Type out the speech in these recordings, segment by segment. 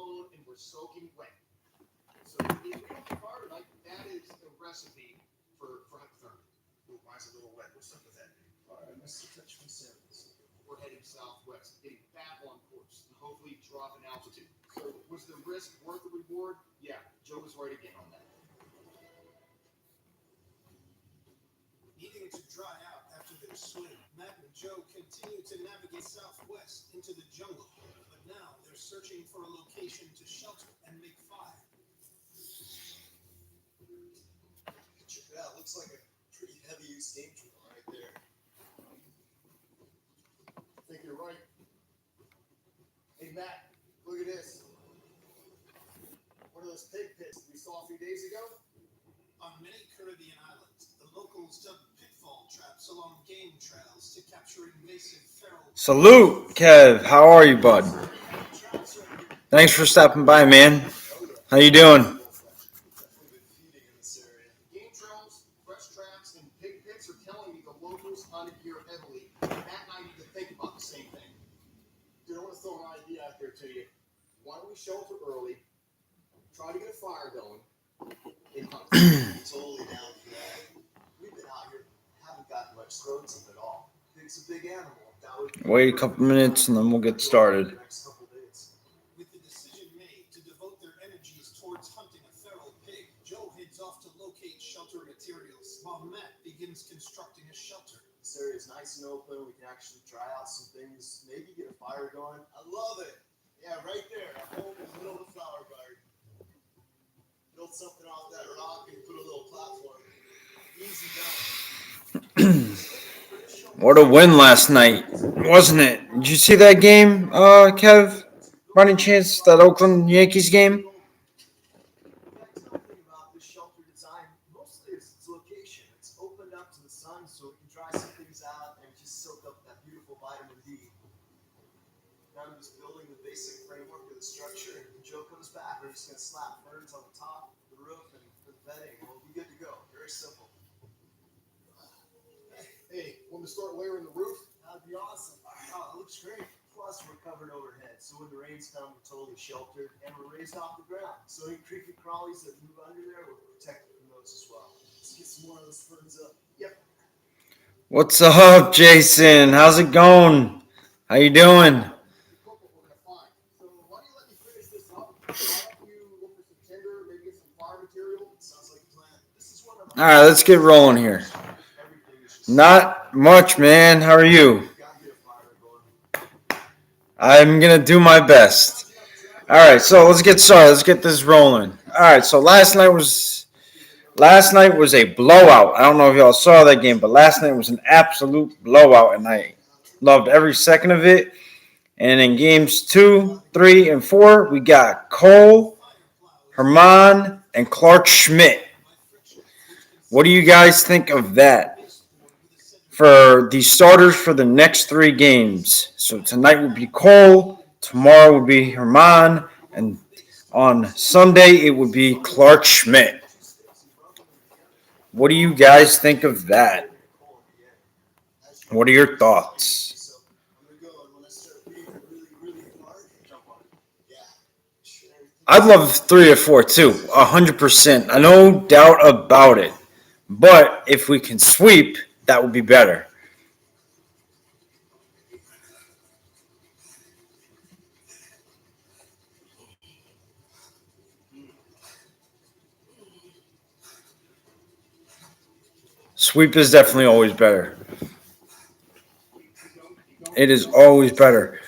blown and we're soaking wet. So if we don't get fired tonight, that is a recipe for hypothermia. Ooh, mine's a little wet. What's up with that? All right, let's touch my samples. We're heading southwest, getting back on course, and hopefully drop in altitude. So was the risk worth the reward? Yeah, Joe was right again on that. Needing it to dry out after their swim, Matt and Joe continue to navigate southwest into the jungle, but now they're searching for a location to shelter and make fire. Check it out. Looks like a pretty heavy-use game drill right there. I think you're right. Hey, Matt, look at this. One of those pig pits we saw a few days ago? On many Caribbean islands, the locals dug pitfall traps along game trails to capture invasive feral. Salute, Kev. How are you, bud? Thanks for stopping by, man. How you doing? Game trails, fresh traps, and pig pits are telling me the locals hunted here heavily. Matt and I need to think about the same thing. Dude, I want to throw an idea out there to you. Why don't we shelter early, try to get a fire going, and hunt? Totally down for that. We've been out here, haven't gotten much throats of it all. It's a big animal. That would Wait a couple minutes and then we'll get started. next couple days. With the decision made to devote their energies towards hunting a feral pig, Joe heads off to locate shelter materials, while Matt begins constructing a shelter. This area is nice and open. We can actually try out some things. Maybe get a fire going. I love it. Yeah, right there. A home in the middle of the flower garden. Build something off that rock and put a little platform. Easy done. What a win last night, wasn't it? Did you see that game, Kev? By any chance, that Oakland Yankees game? That's one thing about this shelter design. Mostly it's its location. It's opened up to the sun so it can dry some things out and just soak up that beautiful vitamin D. Now I'm just building the basic framework of the structure. And when Joe comes back, we're just going to slap ferns on the top, the roof, and the bedding. We'll be good to go. Very simple. Hey, want to start layering the roof? That'd be awesome. Oh, it looks great. Plus, we're covered overhead, so when the rains come, we're totally sheltered, and we're raised off the ground. So any creepy crawlies that move under there, we're protected from those as well. Let's get some more of those ferns up. Yep. What's up, Jason? How's it going? How you doing? We're gonna find. So why don't you let me finish this up? Why don't you look for some tinder, maybe get some fire material? Sounds like a plan. This is one of All right, let's get rolling here. everything is just Not much, man. How are you? gotta get a fire going. I'm going to do my best. All right, so let's get started. Let's get this rolling. All right, so last night was a blowout. I don't know if y'all saw that game, but last night was an absolute blowout, and I loved every second of it. And in games 2, 3, and 4, we got Cole, Herman, and Clark Schmidt. What do you guys think of that? For the starters for the next 3 games. So tonight will be Cole, tomorrow will be Herman, and on Sunday it would be Clark Schmidt. What do you guys think of that? What are your thoughts? So I'm gonna go, and when I start breathing really, really hard, jump on it. Yeah. Sure, everything. I'd love 3 or 4 too, 100%. No doubt about it. But if we can sweep, that would be better. Sweep is definitely always better. It is always better.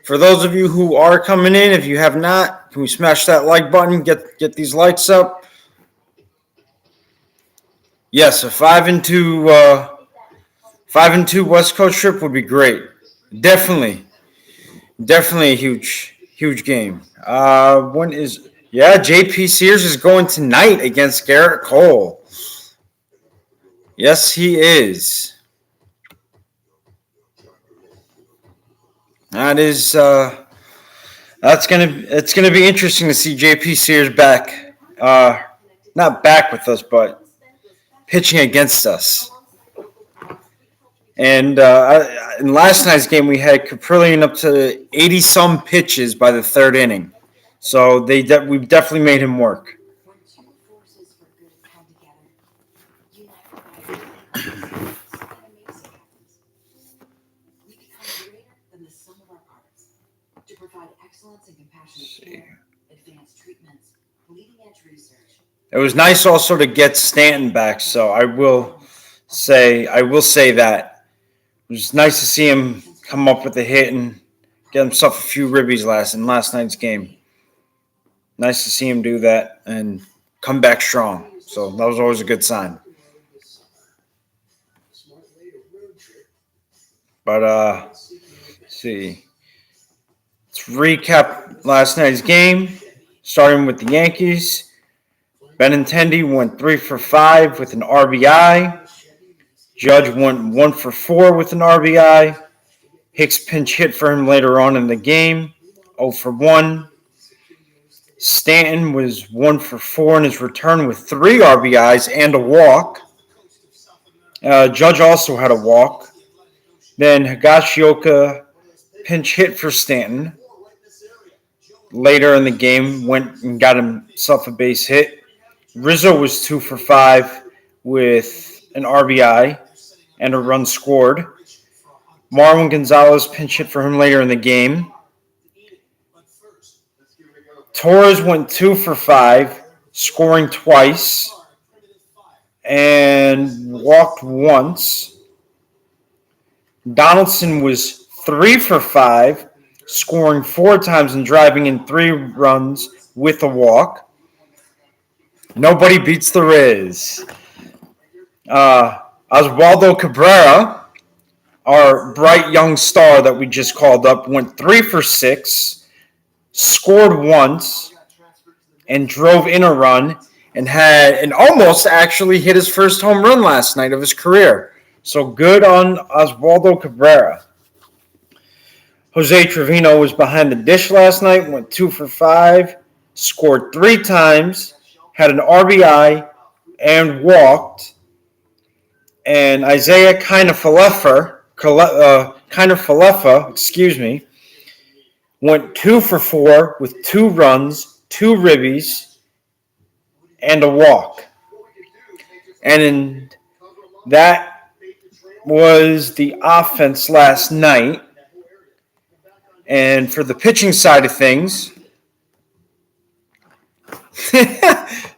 For those of you who are coming in, if you have not, can we smash that like button? Get these likes up. Yes, a 5-2 West Coast trip would be great. Definitely a huge game. JP Sears is going tonight against Garrett Cole. Yes, he is. It's gonna be interesting to see JP Sears back. Not back with us, but pitching against us. And in last night's game, we had Caprillion up to 80-some pitches by the third inning. So we've definitely made him work. When two forces for good come together, united by something amazing happens. We become greater than the sum of our parts. To provide excellence and compassionate care, advanced treatments, leading-edge research. It was nice also to get Stanton back, so I will say that. It was nice to see him come up with a hit and get himself a few ribbies in last night's game. Nice to see him do that and come back strong. So that was always a good sign. But let's see. Let's recap last night's game, starting with the Yankees. Benintendi went 3 for 5 with an RBI. Judge went 1 for 4 with an RBI. Hicks pinch hit for him later on in the game, 0 for 1. Stanton was 1 for 4 in his return with 3 RBIs and a walk. Judge also had a walk. Then Higashioka pinch hit for Stanton. Later in the game, went and got himself a base hit. Rizzo was 2 for 5 with an RBI and a run scored. Marwin Gonzalez pinch hit for him later in the game. Torres went 2 for 5, scoring twice and walked once. Donaldson was 3 for 5, scoring 4 times and driving in 3 runs with a walk. Nobody beats the Riz. Oswaldo Cabrera, our bright young star that we just called up, went 3 for 6, scored once, and drove in a run, and almost actually hit his first home run last night of his career. So good on Oswaldo Cabrera. Jose Trevino was behind the dish last night, went 2 for 5, scored 3 times, had an RBI, and walked. And Isaiah Kiner-Falefa, went 2 for 4 with 2 runs, 2 ribbies, and a walk. And that was the offense last night. And for the pitching side of things,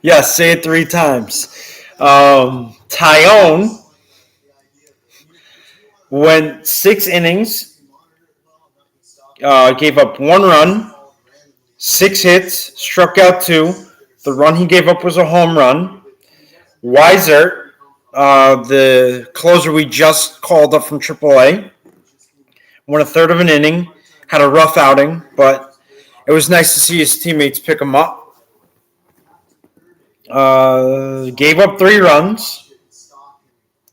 yes, say it 3 times. Tyone went 6 innings, gave up 1 run, 6 hits, struck out 2. The run he gave up was a home run. Weiser, the closer we just called up from AAA, went a third of an inning, had a rough outing, but it was nice to see his teammates pick him up. Gave up 3 runs.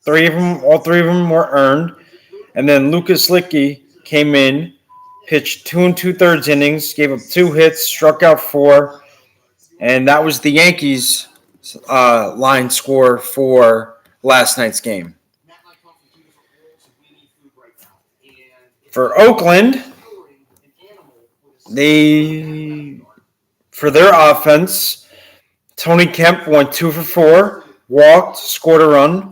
All 3 of them were earned. And then Lucas Licky came in, pitched 2 2/3 innings, gave up 2 hits, struck out 4, and that was the Yankees' line score for last night's game. For Oakland, for their offense, Tony Kemp went 2 for 4, walked, scored a run.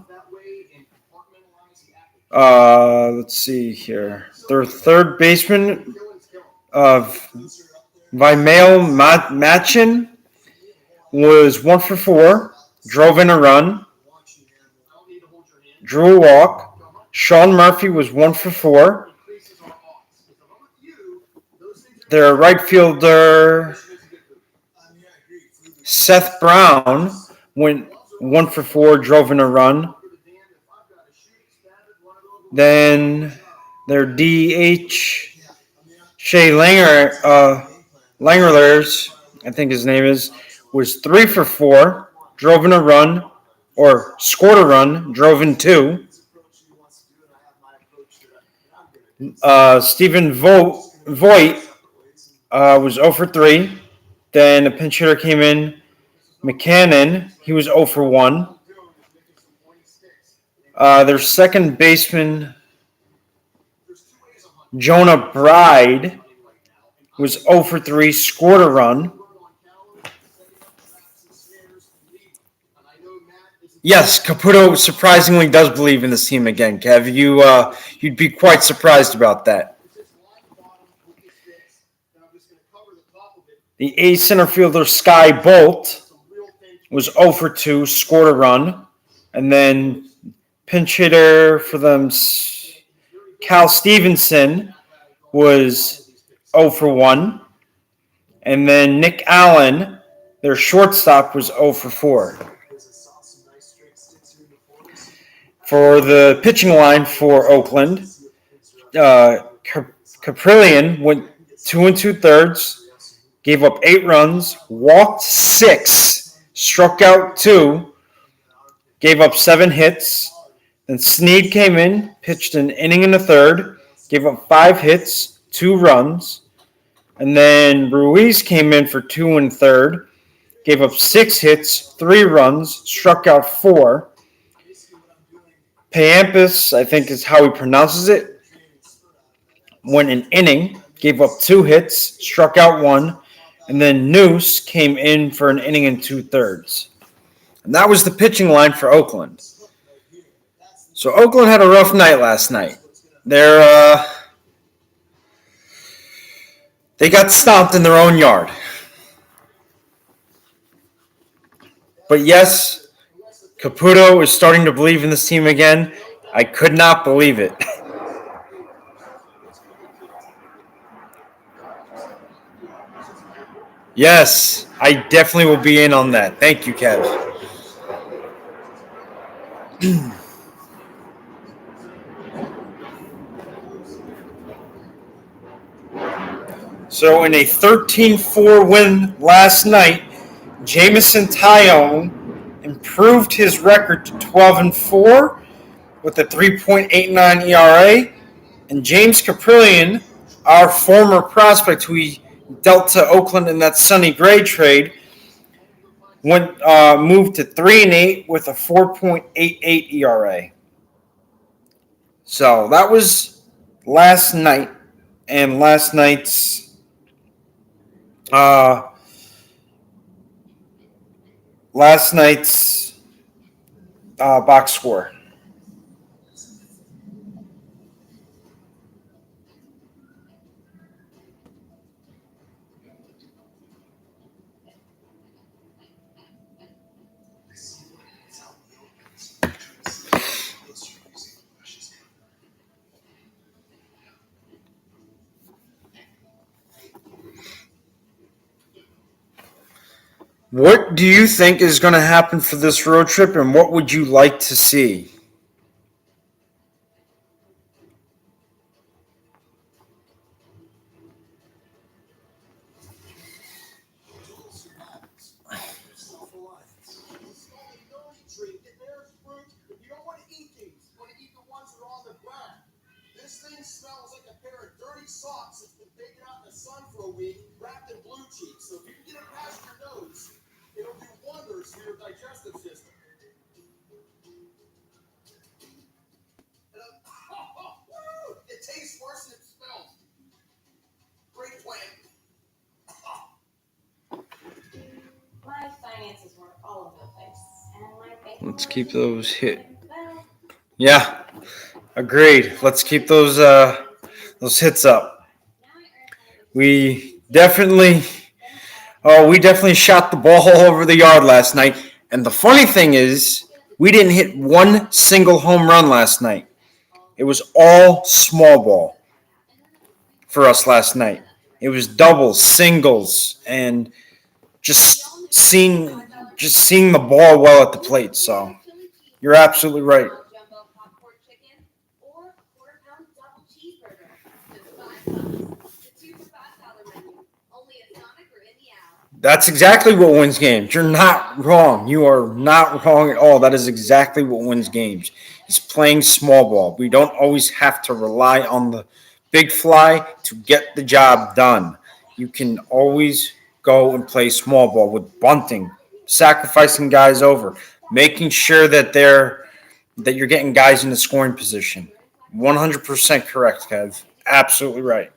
Let's see here. Their third baseman, Vimael Machin, was 1 for 4, drove in a run, drew a walk. Sean Murphy was 1 for 4. Their right fielder, Seth Brown, went 1 for 4, drove in a run. Then their DH, Shea Langerlers, I think his name is, was 3 for 4, drove in a run, or scored a run, drove in 2. Stephen Voigt was 0 for 3. Then a pinch hitter came in, McCannon. He was 0 for 1. Their second baseman, Jonah Bride, was 0 for 3, scored a run. Yes, Caputo surprisingly does believe in this team again, Kev. You'd be quite surprised about that. It's just line bottom with this fix, and I'm just going to cover the top of it. The ace center fielder Sky Bolt Some real thin was 0 for 2, scored a run, and then pinch hitter for them Cal Stevenson was 0 for 1, and then Nick Allen, their shortstop, was 0 for 4. For the pitching line for Oakland, Caprillion went 2 2/3, gave up 8 runs, walked 6, struck out 2, gave up 7 hits. Then Snead came in, pitched an inning and a third, gave up 5 hits, 2 runs. And then Ruiz came in for 2 1/3, gave up 6 hits, 3 runs, struck out 4. Payampas, I think is how he pronounces it, went an inning, gave up 2 hits, struck out 1, and then Noose came in for an inning and 2/3. And that was the pitching line for Oakland. So Oakland had a rough night last night. They got stomped in their own yard. But yes, Caputo is starting to believe in this team again. I could not believe it. Yes, I definitely will be in on that. Thank you, Kev. So in a 13-4 win last night, Jamison Tyone improved his record to 12-4 with a 3.89 ERA, and James Caprillion, our former prospect who we dealt to Oakland in that Sonny Gray trade, moved to 3-8 with a 4.88 ERA. So that was last night, and last night's box score. What do you think is going to happen for this road trip, and what would you like to see? This thing smells like a pair of dirty socks that's been baking out in the sun for a week, wrapped in blue cheese. So if you can get it past your nose, it'll do wonders for your digestive system. It tastes worse than it smells. Great plan. My finances were all over the place, and my bank. Let's keep those hit. Yeah, agreed. Let's keep those hits up. We definitely shot the ball all over the yard last night. And the funny thing is, we didn't hit one single home run last night. It was all small ball for us last night. It was doubles, singles, and just seeing the ball well at the plate. So you're absolutely right. That's exactly what wins games. You're not wrong. You are not wrong at all. That is exactly what wins games. It's playing small ball. We don't always have to rely on the big fly to get the job done. You can always go and play small ball with bunting, sacrificing guys over, making sure that you're getting guys in the scoring position. 100% correct, Kev. Absolutely right.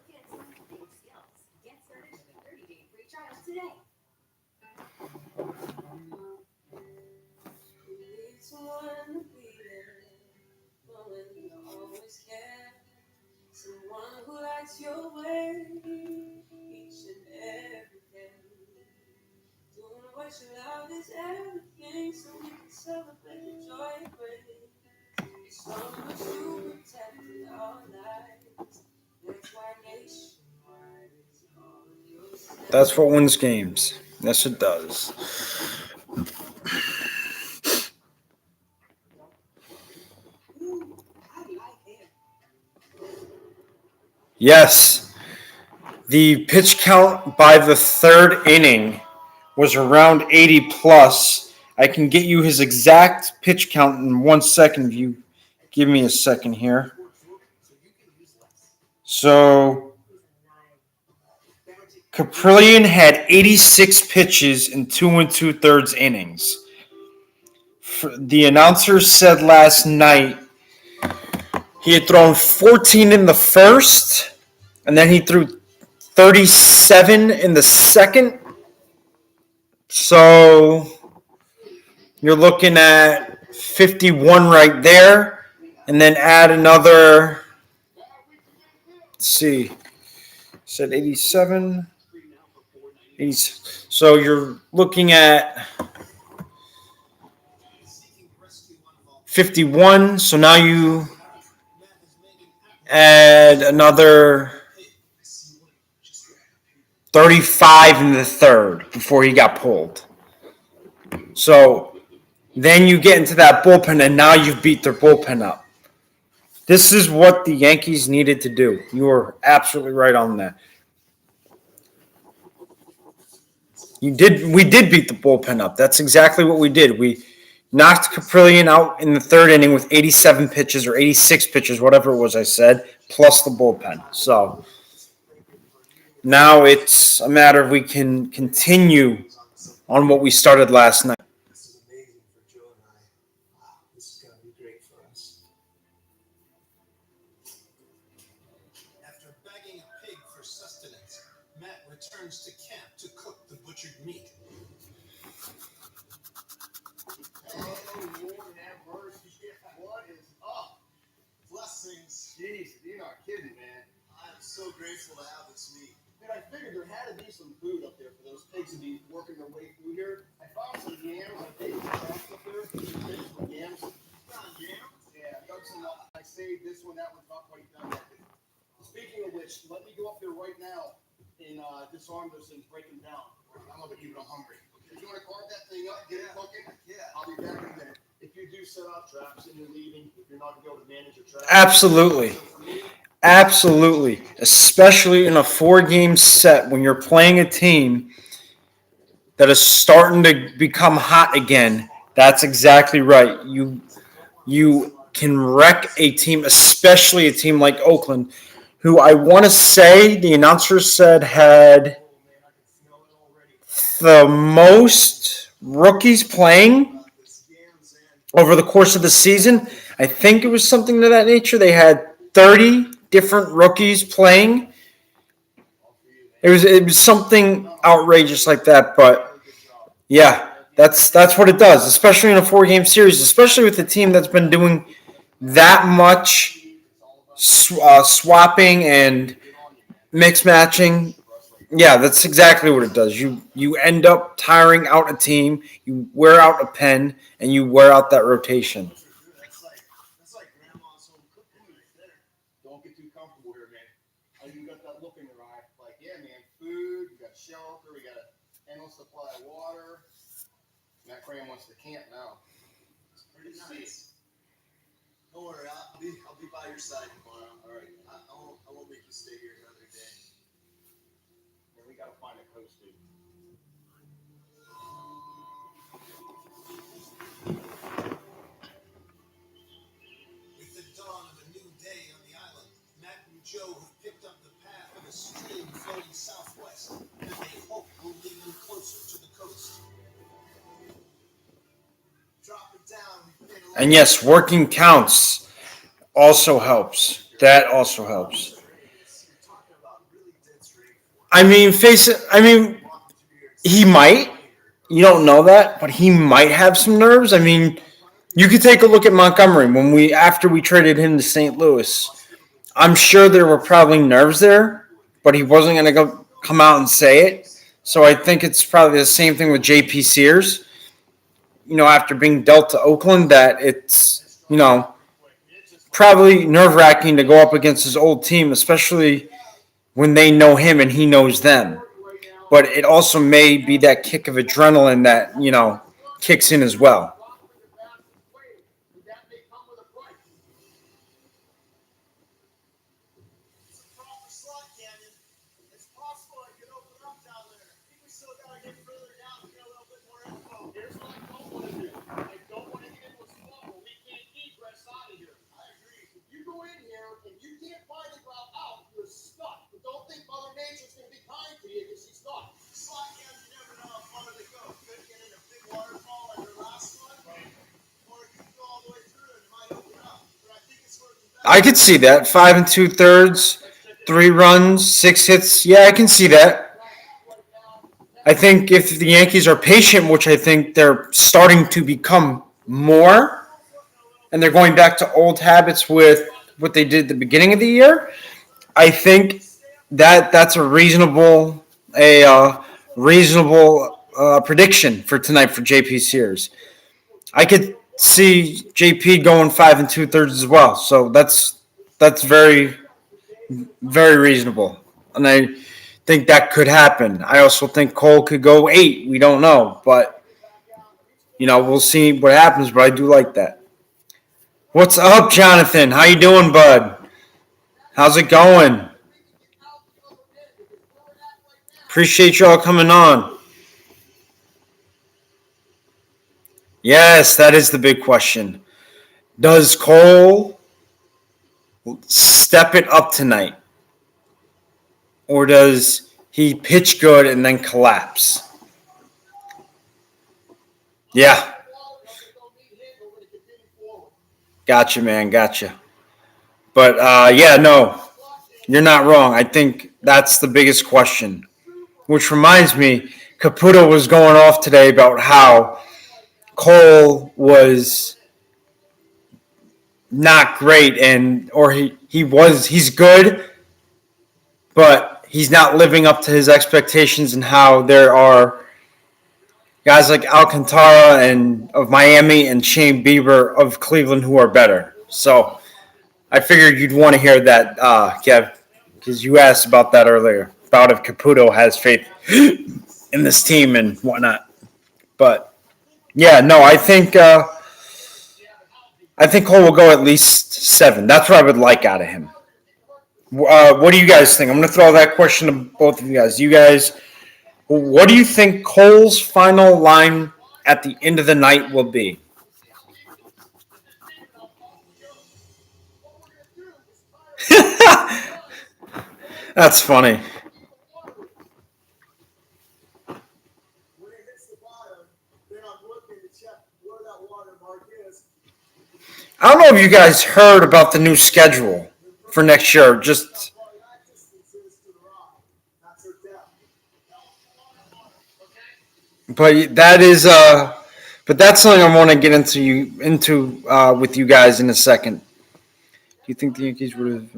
love is everything, so we can celebrate the joy it brings. So much to protect in our lives. That's why nationwide is all of your steps. That's what wins games. Yes, it does. Yes, the pitch count by the third inning was around 80 plus. I can get you his exact pitch count in 1 second if you give me a second here. So Caprillion had 86 pitches in 2 2/3 innings. The announcer said last night he had thrown 14 in the first, and then he threw 37 in the second. So you're looking at 51 right there, and then add another. Let's see. Said 87. 80, so you're looking at 51. So now you add another 35 in the third before he got pulled. So then you get into that bullpen, and now you've beat their bullpen up. This is what the Yankees needed to do. You are absolutely right on that. We did beat the bullpen up. That's exactly what we did. We knocked Caprillion out in the third inning with 87 pitches or 86 pitches, whatever it was I said, plus the bullpen. So now it's a matter of we can continue on what we started last night. This is amazing for Joe and I. Wow, this is going to be great for us. After bagging a pig for sustenance, Matt returns to camp to cook the butchered meat. Oh, Lord have mercy. What is up? Blessings. Jeez, you're not kidding, man. I am so grateful to have this meat. Dude, I figured there had to be some food up there for those pigs to be working their way through here. I found some yams. I picked some traps up there. Some yams. Found yams? Yeah, I dug some up. I saved this one. That one's not quite done yet. Speaking of which, let me go up there right now and disarm those things, break them down. I'm gonna keep it. I'm hungry. If you want to carve that thing up, get it cooking, Yeah. I'll be back in a minute. If you do set up traps and you're leaving, if you're not gonna be able to manage your traps, Absolutely. so for me, Absolutely. Especially in a 4-game set when you're playing a team that is starting to become hot again. That's exactly right. You can wreck a team, especially a team like Oakland, who I want to say the announcer said had the most rookies playing over the course of the season. I think it was something to that nature. They had 30 different rookies playing. It was something outrageous like that, but yeah, that's what it does, especially in a 4-game series, especially with a team that's been doing that much swapping and mix matching. Yeah, that's exactly what it does. You end up tiring out a team, you wear out a pen, and you wear out that rotation. that's like grandma's home cooking right there. Don't get too comfortable here, man. You got that look in your eye, like, yeah, man, food, we got shelter, we got an endless supply of water. And that cram wants to camp now. It's pretty nice. Don't worry, I'll be by your side tomorrow. All right, I won't make you stay here another day. man, we gotta find a coast, dude. With the dawn of a new day on the island, Matt and Joe have picked up the path of a stream flowing southwest that they hope will lead them closer to the coast. Drop it down. And yes, working counts also helps. That also helps. You're talking about really dead straight. I mean, he might. You don't know that, but he might have some nerves. I mean, you could take a look at Montgomery after we traded him to St. Louis. I'm sure there were probably nerves there, but he wasn't going to come out and say it. So I think it's probably the same thing with JP Sears. After being dealt to Oakland, that it's, probably nerve-wracking to go up against his old team, especially when they know him and he knows them. But it also may be that kick of adrenaline that, kicks in as well. Proper slot, Canyon. It's possible I could open up down there. I think we still gotta get further down to get a little bit more info. Here's what I don't want to do. I don't want to get into a spot where we can't egress out of here. I agree. If you go in here and you can't find a route out, you're stuck. But don't think Mother Nature's going to be kind to you because she's not. Slot cams, you never know how far they go. Could get in a big waterfall like the last one. Or it could go all the way through and it might open up. But I think it's working better. I could see that. 5 2/3, 3 runs, 6 hits. Yeah, I can see that. I think if the Yankees are patient, which I think they're starting to become more, and they're going back to old habits with what they did at the beginning of the year, I think that's a reasonable prediction for tonight for JP Sears. I could see JP going 5 2/3 as well. So that's very, very reasonable, and I think that could happen. I also think Cole could go 8. We don't know, but we'll see what happens. But I do like that. What's up, Jonathan? How you doing, bud? How's it going? Appreciate y'all coming on. Yes, that is the big question. Does Cole step it up tonight? Or does he pitch good and then collapse? Yeah. Gotcha, man. Gotcha. But, no. You're not wrong. I think that's the biggest question. Which reminds me, Caputo was going off today about how Cole was not great he's good, but he's not living up to his expectations, and how there are guys like Alcantara of Miami and Shane Bieber of Cleveland who are better. So I figured you'd want to hear that, Kev, because you asked about that earlier, about if Caputo has faith in this team and whatnot. But yeah, no, I think Cole will go at least 7. That's what I would like out of him. What do you guys think? I'm going to throw that question to both of you guys. What do you think Cole's final line at the end of the night will be? That's funny. When it hits the bottom, then I'm looking to check where that watermark is. I don't know if you guys heard about the new schedule for next year. Just but that is but that's something I want to get into with you guys in a second. Do you think the Yankees would have?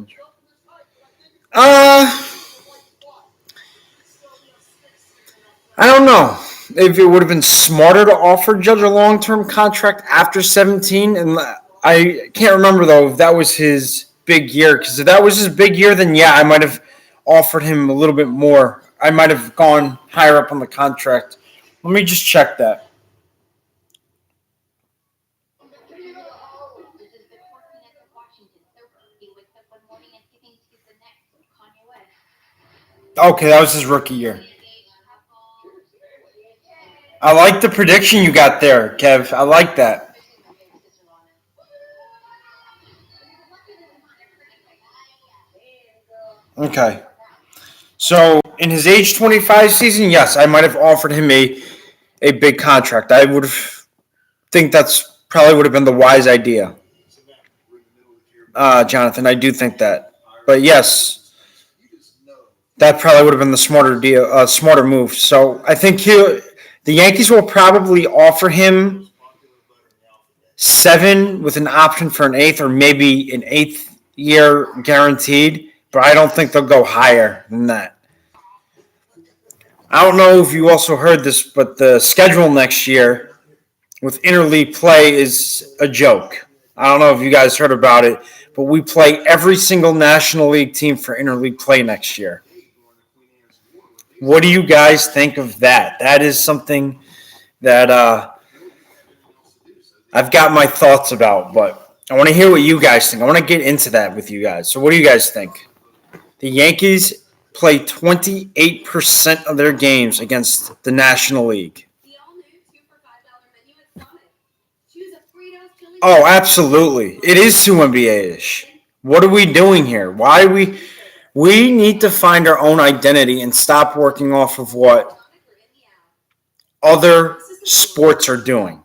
I don't know if it would have been smarter to offer Judge a long-term contract after 17, and I can't remember though if that was his big year. Because if that was his big year, then yeah, I might have offered him a little bit more. I might have gone higher up on the contract. Let me just check that. Okay, that was his rookie year. I like the prediction you got there, Kev. I like that. Okay. So in his age 25 season, yes, I might have offered him a big contract. I would have think that's probably would have been the wise idea. Jonathan, I do think that. But yes, that probably would have been the smarter move. So I think the Yankees will probably offer him 7 with an option for an 8th, or maybe an 8th year guaranteed. But I don't think they'll go higher than that. I don't know if you also heard this, but the schedule next year with interleague play is a joke. I don't know if you guys heard about it, but we play every single National League team for interleague play next year. What do you guys think of that? That is something that I've got my thoughts about, but I want to hear what you guys think. I want to get into that with you guys. So what do you guys think? The Yankees play 28% of their games against the National League. Oh, absolutely. It is too NBA-ish. What are we doing here? Why are we need to find our own identity and stop working off of what other sports are doing.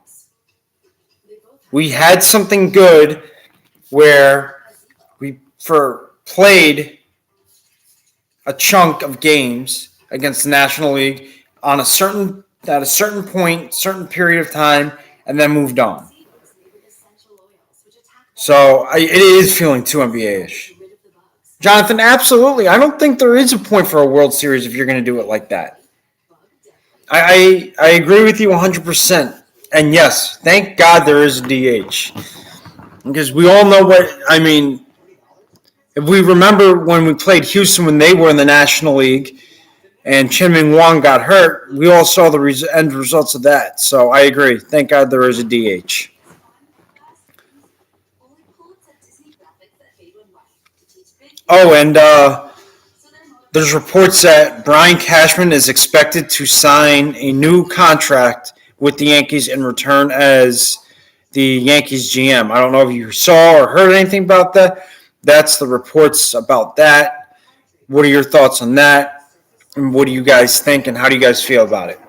We had something good where we played a chunk of games against the National League at a certain point, certain period of time, and then moved on. So it is feeling too NBA-ish. Jonathan, absolutely. I don't think there is a point for a World Series if you're going to do it like that. I agree with you 100%. And yes, thank God there is a DH. Because we all know if we remember when we played Houston when they were in the National League and Chien-Ming Wang got hurt, we all saw the end results of that. So I agree. Thank God there is a DH. Oh, and there's reports that Brian Cashman is expected to sign a new contract with the Yankees in return as the Yankees GM. I don't know if you saw or heard anything about that. That's the reports about that. What are your thoughts on that? And what do you guys think, and how do you guys feel about it?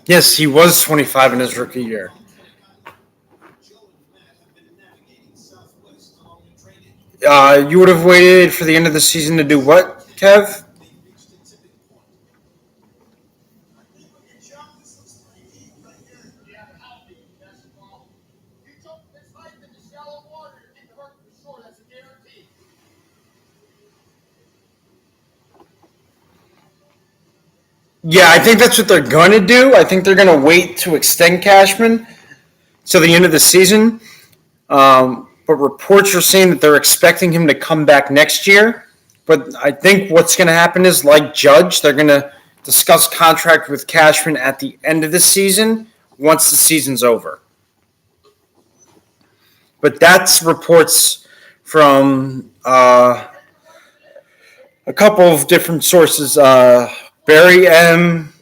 Yes, he was 25 in his rookie year. You would have waited for the end of the season to do what, Kev? Yeah, I think that's what they're going to do. I think they're going to wait to extend Cashman to the end of the season. But reports are saying that they're expecting him to come back next year. But I think what's going to happen is, like Judge, they're going to discuss contract with Cashman at the end of the season once the season's over. But that's reports from a couple of different sources. Barry M.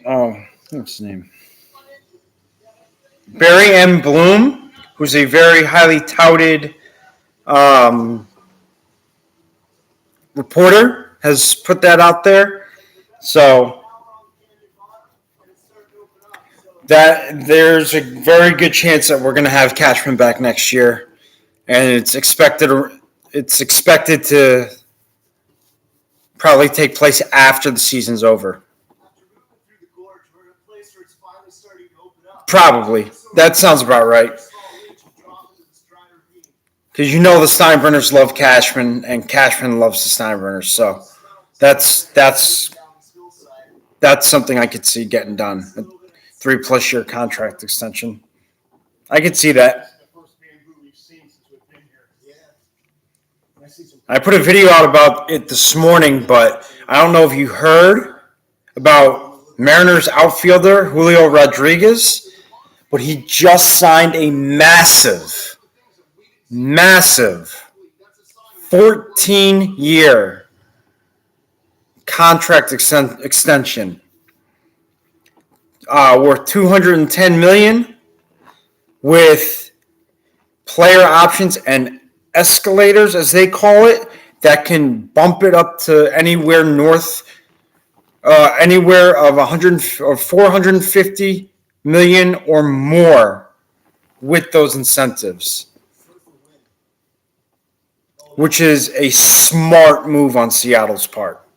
Oh, what's his name? Barry M. Bloom, who's a very highly touted reporter, has put that out there. So that there's a very good chance that we're going to have Cashman back next year, and it's expected to probably take place after the season's over. Probably. That sounds about right. Because you know the Steinbrenners love Cashman, and Cashman loves the Steinbrenners. So that's something I could see getting done. A 3+ year contract extension. I could see that. I put a video out about it this morning, but I don't know if you heard about Mariners outfielder Julio Rodriguez, but he just signed a massive 14-year contract extension worth $210 million with player options and escalators, as they call it, that can bump it up to anywhere anywhere of 100 or 450 million or more with those incentives, which is a smart move on Seattle's part.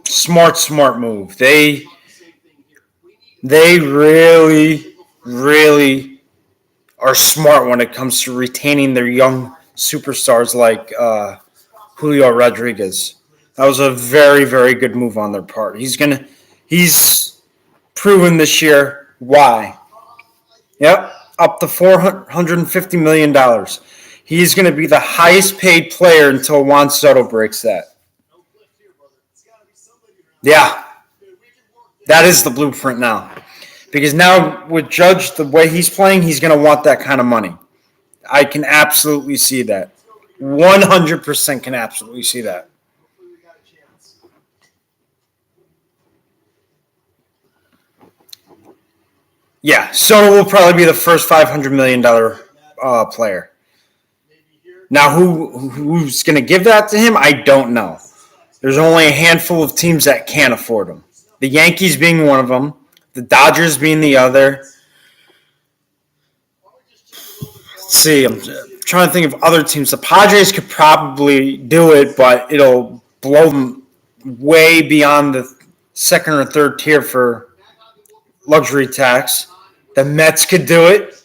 Smart move. They really, really are smart when it comes to retaining their young superstars like Julio Rodriguez. That was a very, very good move on their part. He's proven this year why. Yep, up to $450 million. He's going to be the highest paid player until Juan Soto breaks that. Yeah, that is the blueprint now. Because now with Judge, the way he's playing, he's going to want that kind of money. I can absolutely see that. 100% can absolutely see that. Yeah, Soto will probably be the first $500 million player. Now, who's going to give that to him? I don't know. There's only a handful of teams that can't afford him. The Yankees being one of them. The Dodgers being the other. Let's see, I'm trying to think of other teams. The Padres could probably do it, but it'll blow them way beyond the second or third tier for luxury tax. The Mets could do it.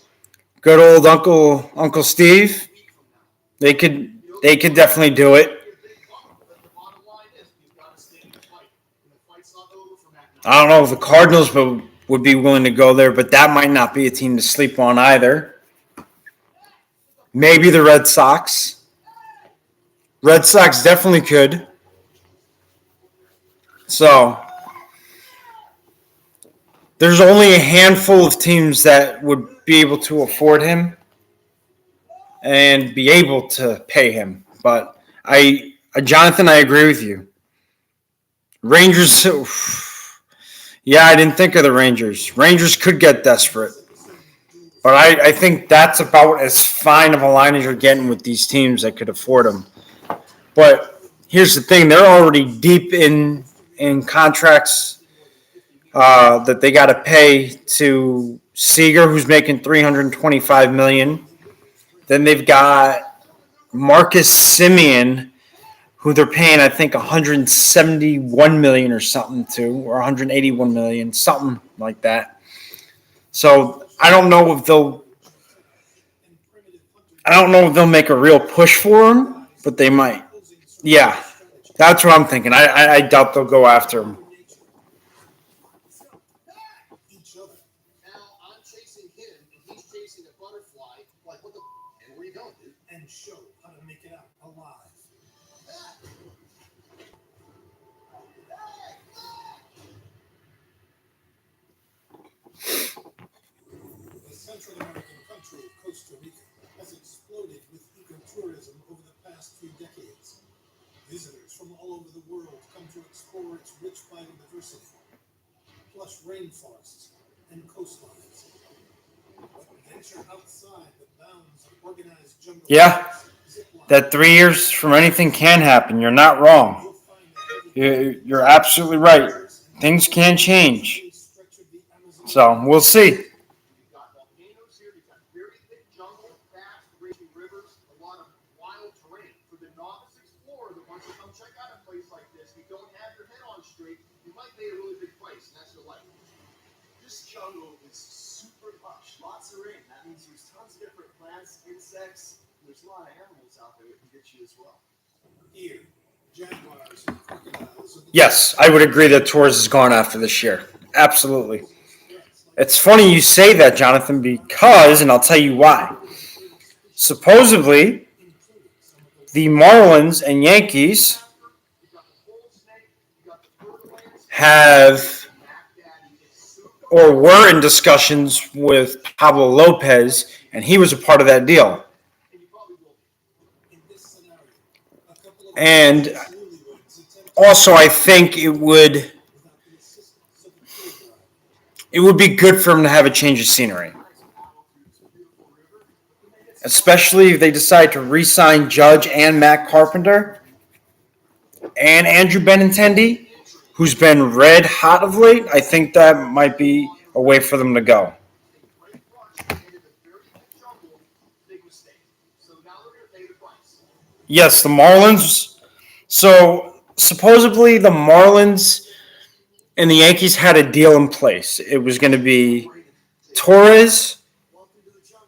Good old Uncle Steve. They could definitely do it. I don't know if the Cardinals would be willing to go there, but that might not be a team to sleep on either. Maybe the Red Sox. Red Sox definitely could. So there's only a handful of teams that would be able to afford him and be able to pay him. But Jonathan, I agree with you. Rangers, yeah, I didn't think of the Rangers. Rangers could get desperate. But I think that's about as fine of a line as you're getting with these teams that could afford him. But here's the thing. They're already deep in contracts that they got to pay to Seager, who's making $325 million. Then they've got Marcus Semien, who they're paying, I think, $171 million or something to, or $181 million, something like that. So I don't know if they'll make a real push for him, but they might. Yeah, that's what I'm thinking. I doubt they'll go after him. Central American country of Costa Rica has exploded with ecotourism over the past few decades. Visitors from all over the world come to explore its rich biodiversity, plush rainforests, and coastlines. But venture outside the bounds of organized jungle. Yeah, that 3 years from anything can happen. You're not wrong. You're absolutely right. Things can change. So we'll see. Insects, there's a lot of animals out there that can get you as well. Deer, jaguars, and crocodiles. Yes, I would agree that Torres is gone after this year. Absolutely. It's funny you say that, Jonathan, because, and I'll tell you why. Supposedly, the Marlins and Yankees have or were in discussions with Pablo Lopez, and he was a part of that deal. And also, I think it would be good for him to have a change of scenery, especially if they decide to re-sign Judge and Matt Carpenter and Andrew Benintendi, who's been red hot of late. I think that might be a way for them to go. Yes, the Marlins. So supposedly the Marlins and the Yankees had a deal in place. It was going to be Torres,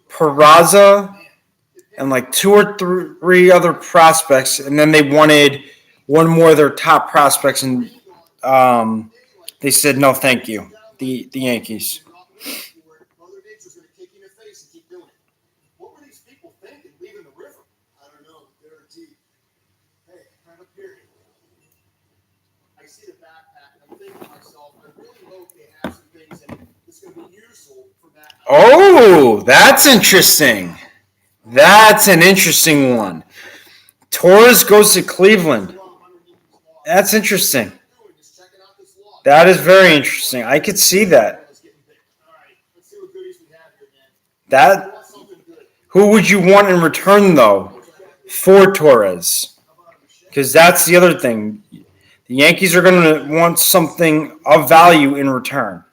Peraza, and like two or three other prospects, and then they wanted one more of their top prospects, and they said no, thank you. The Yankees. Mother Nature's going to kick you in the face and keep doing it. What were these people thinking leaving the river? I don't know. They're deep. Hey, right up here. I see the backpack and I'm thinking to myself, I really hope they have some things in it that's going to be useful for that. Oh, that's interesting. That's an interesting one. Torres goes to Cleveland. That's interesting. That is very interesting. I could see that. That. Who would you want in return, though, for Torres? Because that's the other thing. The Yankees are going to want something of value in return.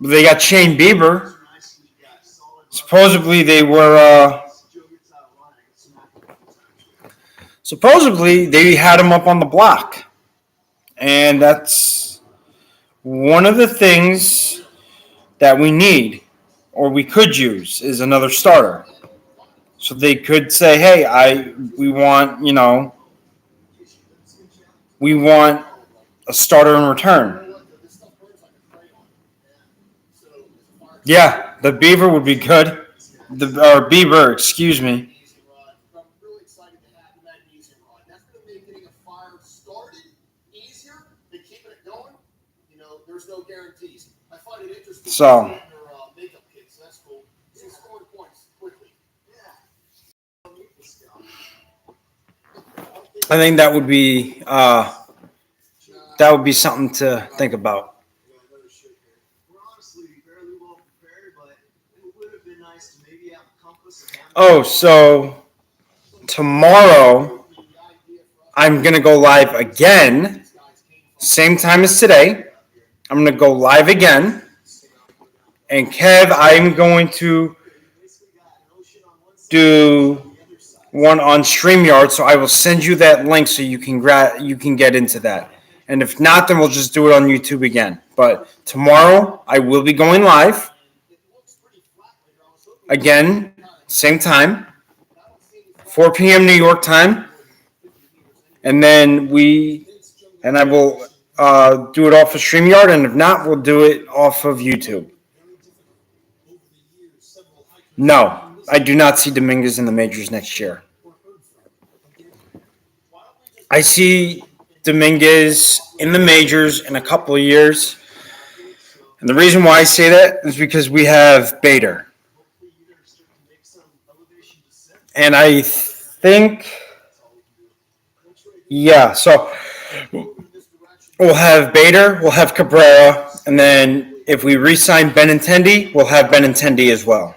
They got Shane Bieber. Supposedly they were. Supposedly they had him up on the block, and that's one of the things that we need, or we could use, is another starter. So they could say, "Hey, we want a starter in return." Yeah, the Beaver would be good. Or Bieber, excuse me. I'm really excited to have the magnesium rod. That's going to make getting a fire started easier than keeping it going. There's no guarantees. I find it interesting. So. Their makeup kit, so that's cool. So scoring points quickly. I think that would be something to think about. We're honestly fairly well prepared, but it would have been nice to maybe have a compass. Oh, so tomorrow I'm going to go live again, same time as today. I'm going to go live again. And Kev, I'm going to do one on StreamYard, so I will send you that link so you can get into that. And if not, then we'll just do it on YouTube again. But tomorrow I will be going live again, same time, 4 p.m. New York time, and then I will do it off of StreamYard, and if not, we'll do it off of YouTube. No, I do not see Dominguez in the majors next year. I see Dominguez in the majors in a couple of years. And the reason why I say that is because we have Bader. And I think, so we'll have Bader, we'll have Cabrera, and then if we re-sign Benintendi, we'll have Benintendi as well.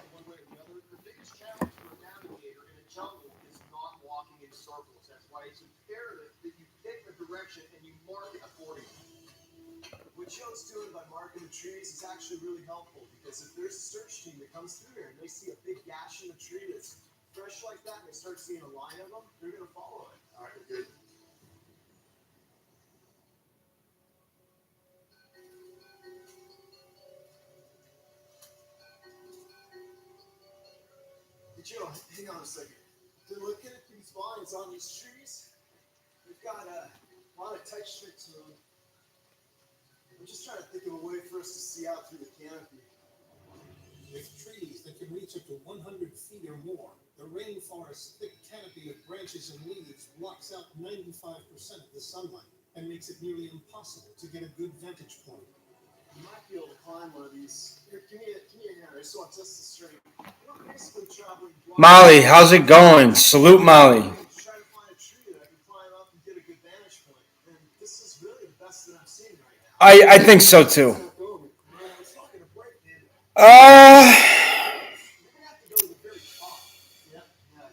What Joe's doing by marking the trees is actually really helpful, because if there's a search team that comes through here and they see a big gash in the tree that's fresh like that and they start seeing a line of them, they're going to follow it. All right, good. Hey, Joe, hang on a second. Been looking at these vines on these trees. They've got a lot of texture to them. I'm just trying to think of a way for us to see out through the canopy. With trees that can reach up to 100 feet or more, the rainforest's thick canopy of branches and leaves blocks out 95% of the sunlight and makes it nearly impossible to get a good vantage point. You might be able to climb one of these. Here, give me a hand. I just want just the strength. We're basically traveling blind. Molly, how's it going? Salute, Molly. Try to find a tree that I can climb up and get a good vantage point. And this is really the best that I'm seeing right now. I think so too. I was talking to Blake, man. Uh, We're gonna have to go to the very top. Yeah.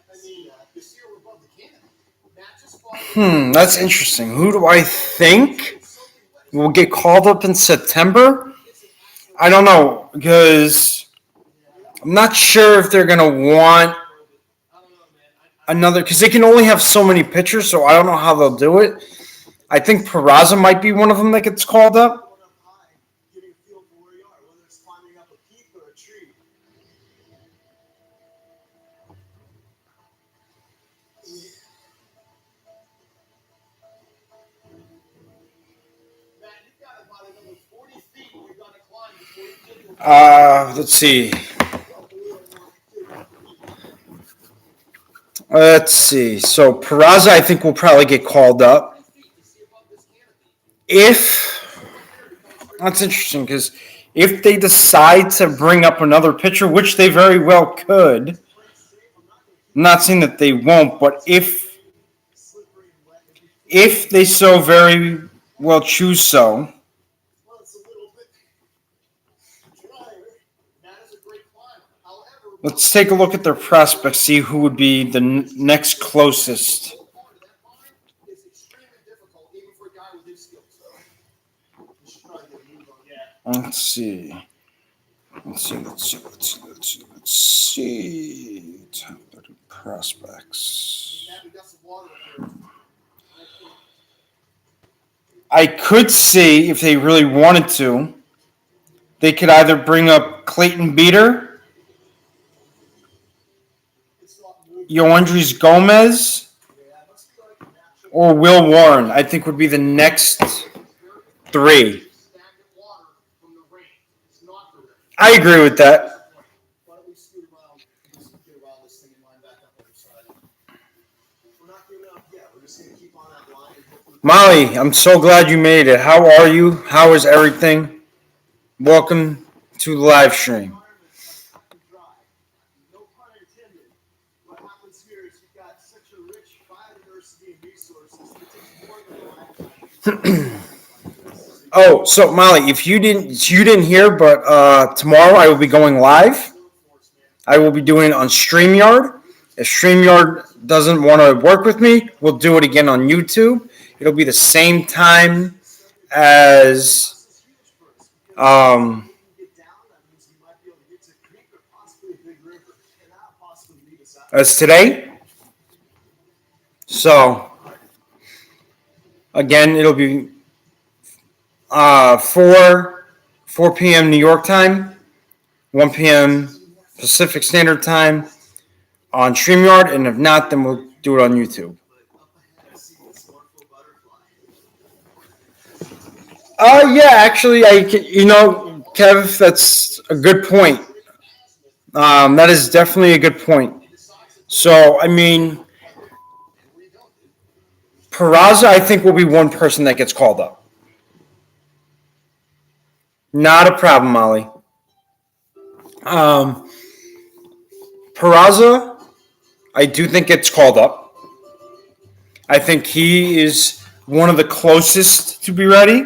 I mean, this year we're above the canopy. Matt just followed. that's interesting. Who do I think will get called up in September? I don't know, because I'm not sure if they're gonna want another, because they can only have so many pitchers, so I don't know how they'll do it. I think Peraza might be one of them that gets called up. Going up high, getting a feel for where you are, whether it's climbing up a peak or a tree. Matt, you've got about another 40 feet we've got to climb before you get to Let's see. Let's see. So Peraza, I think, will probably get called up. If that's interesting, because if they decide to bring up another pitcher, which they very well could, I'm not saying that they won't, but if they so very well choose so, Well, it's a little bit drier. Matt is a great climber. However, let's take a look at their prospects, see who would be the next closest. So far to that pine is extremely difficult, even for a guy with his skills. you should probably get a move on. Yeah. Let's see. Let's see. Top 30 prospects. Matt, we got some water up here. I could see if they really wanted to, they could either bring up Clayton Beater, Yoandres Gomez, or Will Warren. I think would be the next three. Stagnant water from the rain. It's not the rain. I agree with that. Why don't we scoot around and just get around this thing and line back up on the side? We're not giving up yet. We're just going to keep on that line and hopefully. Molly, I'm so glad you made it. How are you? How is everything? Welcome to the live stream. No pun intended. What happens here is you've got such a rich biodiversity and resources. It takes more than a lifetime. Oh, so Molly, if you didn't hear, but tomorrow I will be going live. I will be doing it on StreamYard. If StreamYard doesn't want to work with me, we'll do it again on YouTube. It'll be the same time as Get down, that means we might be able to get to a creek or possibly a big river. And that'll possibly lead us out. as today. So again, it'll be 4 p.m. New York time, 1 p.m. Pacific Standard Time on StreamYard, and if not, then we'll do it on YouTube. I see this wonderful butterfly. Yeah, actually, Kev, that's a good point. That is definitely a good point. So, I mean, Peraza, I think, will be one person that gets called up. Not a problem, Molly. Peraza, I do think gets called up. I think he is one of the closest to be ready.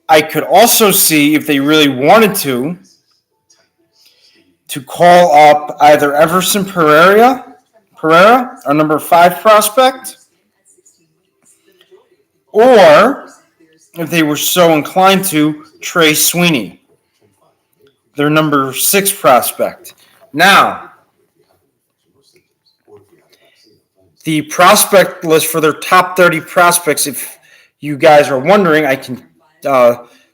I could also see, if they really wanted to call up either Everson Pereira, our number 5 prospect, or if they were so inclined to, Trey Sweeney, their number 6 prospect. Now, the prospect list for their top 30 prospects, if you guys are wondering, I can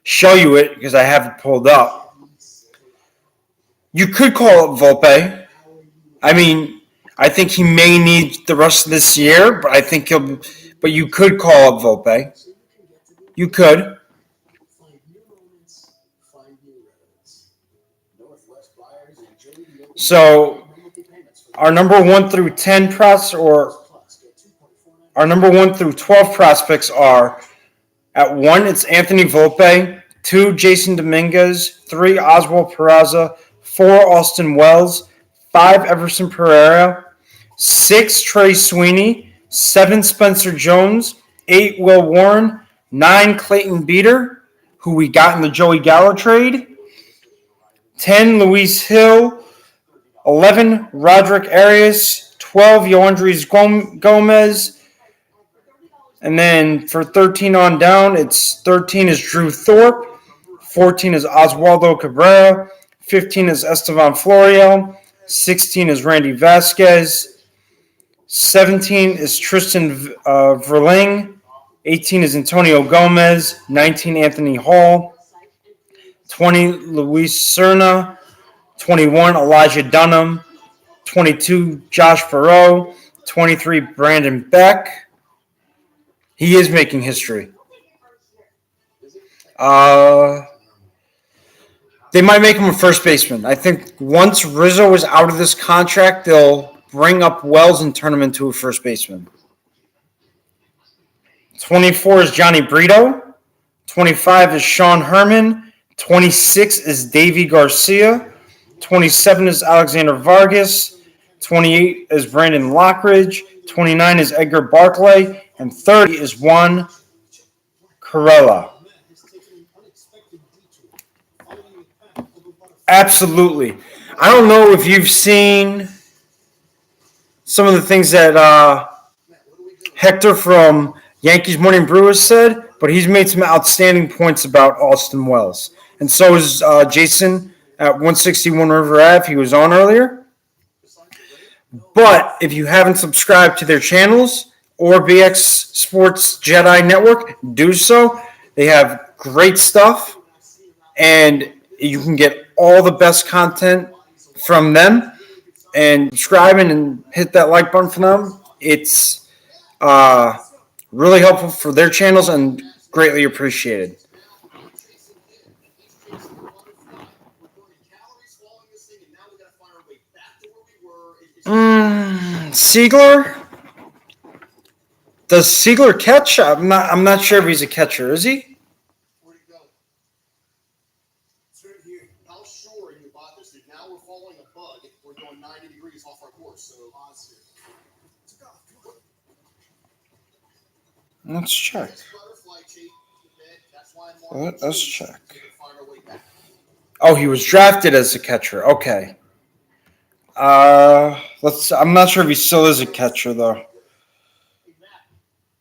show you it because I have it pulled up. You could call up Volpe. I mean, I think he may need the rest of this year, but you could call up Volpe. You could. Find new moments, find new relevance. Northwest buyers enjoy the open So monthly payments for our number 1 through 12 prospects are At 1, it's Anthony Volpe. 2, Jason Dominguez. 3, Oswald Peraza. 4, Austin Wells. 5, Everson Pereira. 6, Trey Sweeney. 7, Spencer Jones. 8, Will Warren. 9, Clayton Beater, who we got in the Joey Gallo trade. 10, Luis Hill. 11, Roderick Arias. 12, Yoandres Gomez. And then for 13 on down, 13 is Drew Thorpe. 14 is Oswaldo Cabrera. 15 is Estevan Florial. 16 is Randy Vasquez. 17 is Tristan Verling. 18 is Antonio Gomez. 19, Anthony Hall. 20, Luis Serna. 21, Elijah Dunham. 22, Josh Perot. 23, Brandon Beck. He is making history. They might make him a first baseman. I think once Rizzo is out of this contract, they'll bring up Wells and turn him into a first baseman. 24 is Johnny Brito. 25 is Sean Herman. 26 is Davy Garcia. 27 is Alexander Vargas. 28 is Brandon Lockridge. 29 is Edgar Barclay. And 30 is Juan Corella. Absolutely. I don't know if you've seen some of the things that Hector from Yankees Morning Brew has said, but he's made some outstanding points about Austin Wells. And so is Jason at 161 River Ave. He was on earlier. But if you haven't subscribed to their channels or BX Sports Jedi Network, do so. They have great stuff, and you can get all the best content from them. And subscribing and hit that like button for them. It's really helpful for their channels and greatly appreciated. Siegler? Does Siegler catch? I'm not sure if he's a catcher. Is he? Where'd he go? It's right here. How sure are you about this, dude? Now we're following a bug. We're going 90 degrees off our course, so odds here. Let's check. Let's check. Oh, he was drafted as a catcher. Okay. I'm not sure if he still is a catcher though.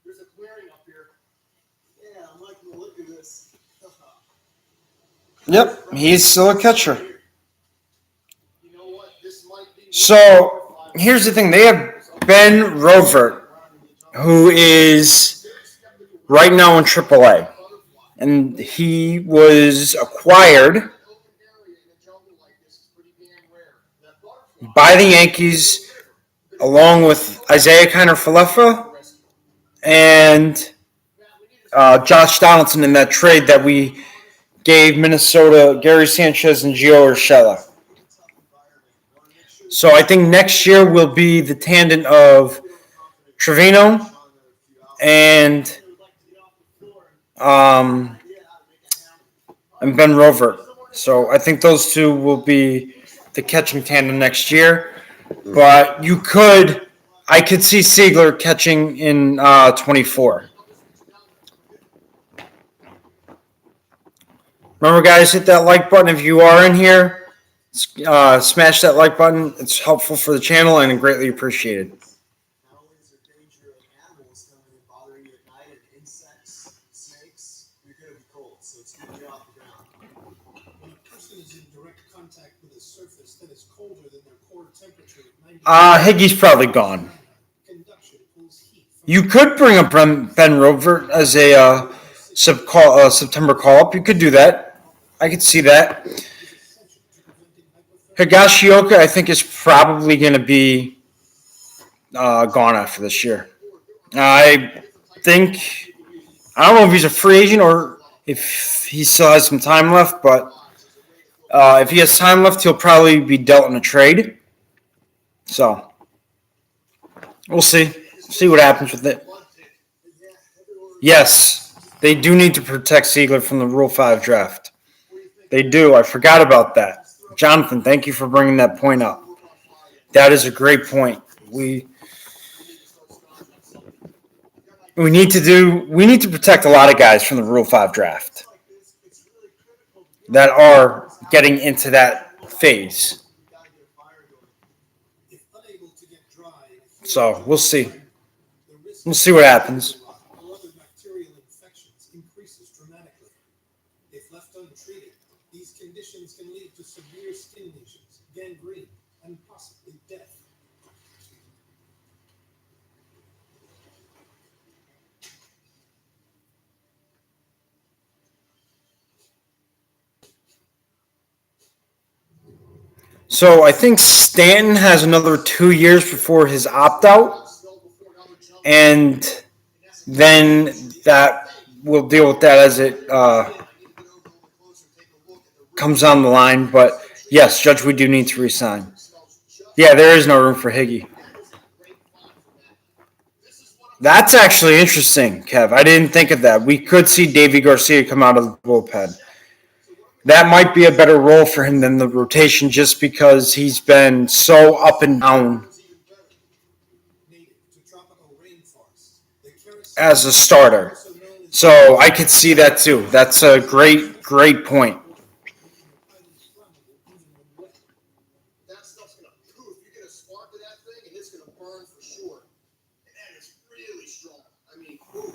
There's a clearing up here. Yeah, I'm liking the look of this. Yep, he's still a catcher. You know what? This might be. So here's the thing: they have Ben Rovert, who is right now in AAA, and he was acquired by the Yankees, along with Isaiah Kiner-Falefa and Josh Donaldson in that trade that we gave Minnesota Gary Sanchez and Gio Urshela. So I think next year will be the tandem of Trevino and Ben Rovert. So I think those two will be the catching tandem next year. But I could see Siegler catching in 24. Remember, guys, hit that like button if you are in here. Smash that like button. It's helpful for the channel and greatly appreciated. Not only is there danger of animals coming and bothering you at night, and insects, snakes, you're going to be cold, so it's good to get off the ground. When a person is in direct contact with a surface that is colder than their core temperature at 90 Higgy's probably gone. conduction pulls heat from You could bring up Ben Rovert as a September call-up. You could do that. I could see that. Higashioka, I think, is probably going to be gone after this year. I don't know if he's a free agent or if he still has some time left, but if he has time left, he'll probably be dealt in a trade. So, we'll see. See what happens with it. Yes. They do need to protect Ziegler from the Rule 5 draft. They do. I forgot about that. Jonathan, thank you for bringing that point up. That is a great point. We need to protect a lot of guys from the Rule 5 draft that are getting into that phase. So we'll see. We'll see what happens. Or other bacterial infections increases dramatically. If left untreated, these conditions can lead to severe skin lesions, gangrene, and possibly death. So I think Stanton has another 2 years before his opt-out, and then that we'll deal with that as it comes on the line. But yes, Judge, we do need to resign. Yeah, there is no room for Higgy. That's actually interesting, Kev. I didn't think of that. We could see Davy Garcia come out of the bullpen. That might be a better role for him than the rotation just because he's been so up and down as a starter. So I could see that too. That's a great point. That stuff's gonna poof. You get a spark to that thing and it's gonna burn for sure. And that is really strong. I mean, ooh.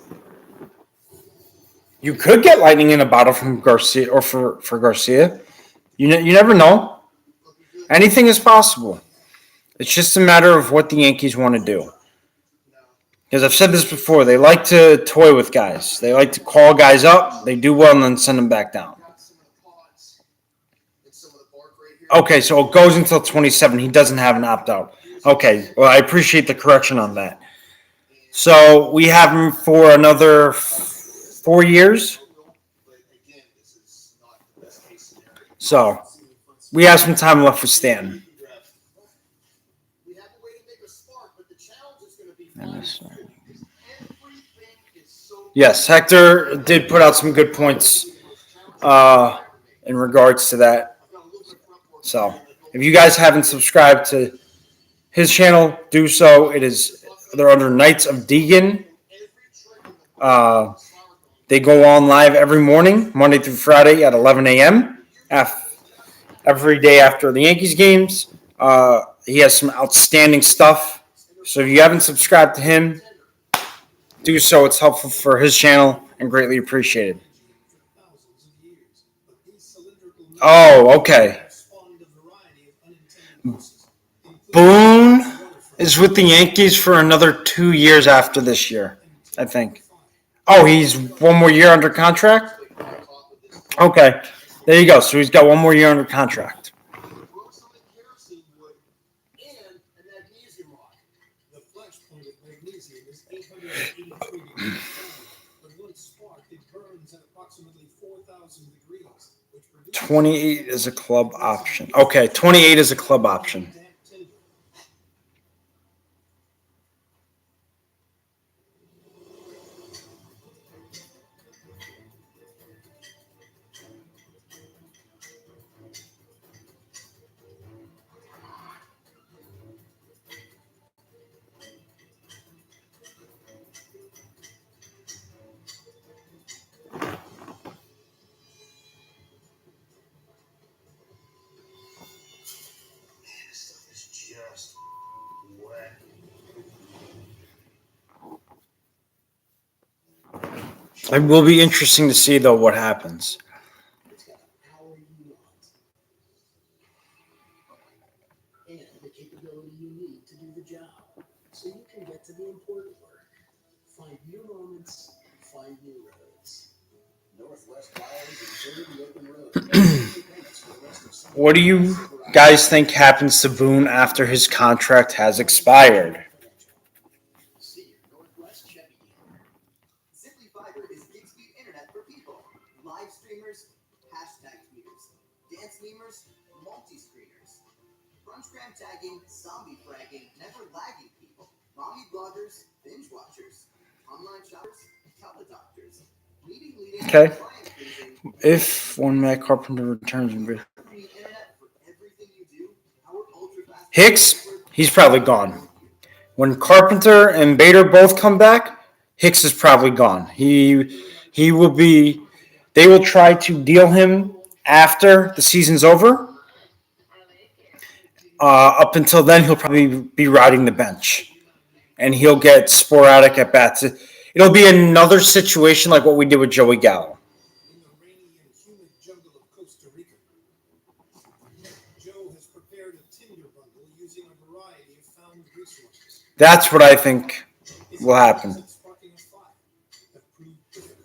You could get lightning in a bottle from Garcia or for Garcia. You never know. Anything is possible. It's just a matter of what the Yankees want to do. Because I've said this before, they like to toy with guys. They like to call guys up, they do well, and then send them back down. Okay, so it goes until 27. He doesn't have an opt-out. Okay, well, I appreciate the correction on that. So we have him for another 4 years. So we have some time left for Stanton. Yes, Hector did put out some good points in regards to that. So if you guys haven't subscribed to his channel, do so. They're under Knights of Deegan. They go on live every morning, Monday through Friday at 11 a.m. Every day after the Yankees games. He has some outstanding stuff. So if you haven't subscribed to him, do so. It's helpful for his channel and greatly appreciated. Oh, okay. Boone is with the Yankees for another 2 years after this year, I think. Oh, he's 1 more year under contract? Okay. There you go. So he's got 1 more year under contract. The flesh point of magnesium is 883 degrees, but when sparked, it burns at approximately 4,000 degrees, which produces 28 is a club option. Okay, 28 is a club option. Just wet. It will be interesting to see, though, what happens. It's got the power you want and the capability you need to do the job so you can get to the important work. Find new moments, find new roads. Northwest Wires and the open road. What do you guys think happens to Boone after his contract has expired? See your Northwest Chevy dealer. Simply Fiber is gig speed internet for people. Live streamers, hashtag tweeters, dance memers, multi-screeners, brunchgram tagging, zombie fragging, never lagging people, mommy bloggers, binge watchers, online shoppers, teledoctors, Okay. If one Matt Carpenter returns in Hicks, he's probably gone. When Carpenter and Bader both come back, Hicks is probably gone. He will be. They will try to deal him after the season's over. Up until then, he'll probably be riding the bench, and he'll get sporadic at bats. It'll be another situation like what we did with Joey Gallo. In the rainy and humid jungle of Costa Rica, Joe has prepared a tinder bundle using a variety of found resources. That's what I think will happen. Sparking a fire that proved difficult.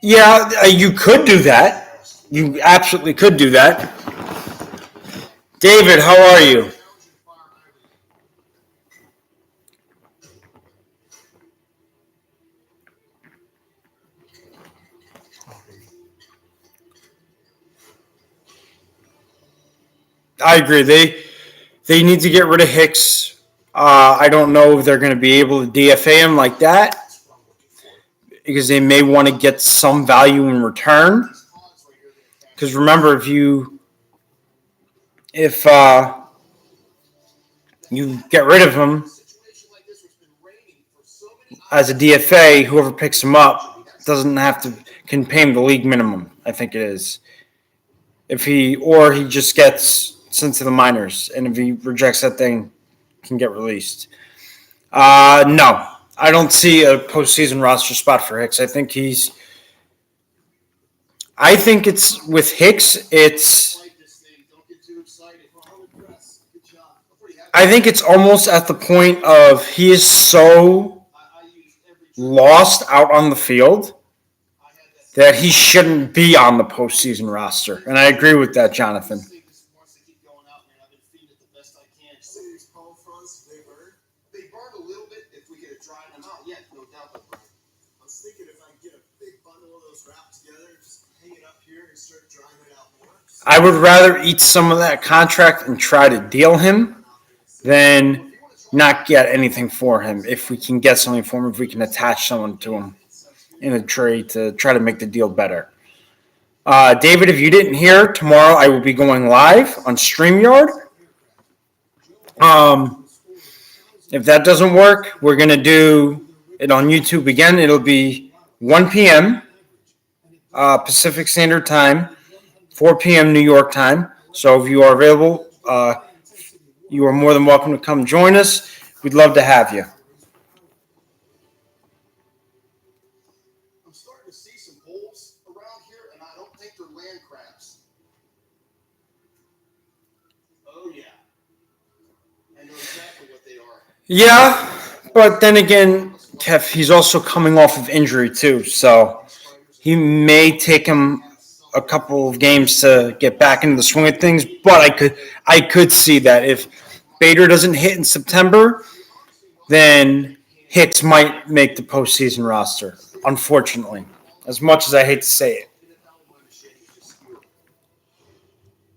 Yeah, you could do that. You absolutely could do that. David, how are you? I agree. They need to get rid of Hicks. I don't know if they're going to be able to DFA him like that because they may want to get some value in return. Because remember, if you get rid of him as a DFA, whoever picks him up can pay him the league minimum. I think it is. He just gets sent to the minors, and if he rejects that thing, can get released. No, I don't see a postseason roster spot for Hicks. I think it's with Hicks. I think it's almost at the point of he is so lost out on the field that he shouldn't be on the postseason roster. And I agree with that, Jonathan. They burn a little bit if we get it dried them out. Yeah, no doubt they'll burn. I was thinking if I get a big bundle of those wrapped together, just hang it up here and start drying it out more. I would rather eat some of that contract and try to deal him than not get anything for him. If we can get something for him, if we can attach someone to him in a trade to try to make the deal better. David, if you didn't hear, tomorrow I will be going live on StreamYard. If that doesn't work, we're going to do it on YouTube again. It'll be 1 p.m. Pacific Standard Time, 4 p.m. New York time. So if you are available, you are more than welcome to come join us. We'd love to have you. I'm starting to see some holes around here, and I don't think they're land crabs. Oh, yeah. I know exactly what they are. Yeah, but then again, Kev, he's also coming off of injury too, so he may take him a couple of games to get back into the swing of things. But I could see that if Bader doesn't hit in September, then Hicks might make the postseason roster. Unfortunately, as much as I hate to say it.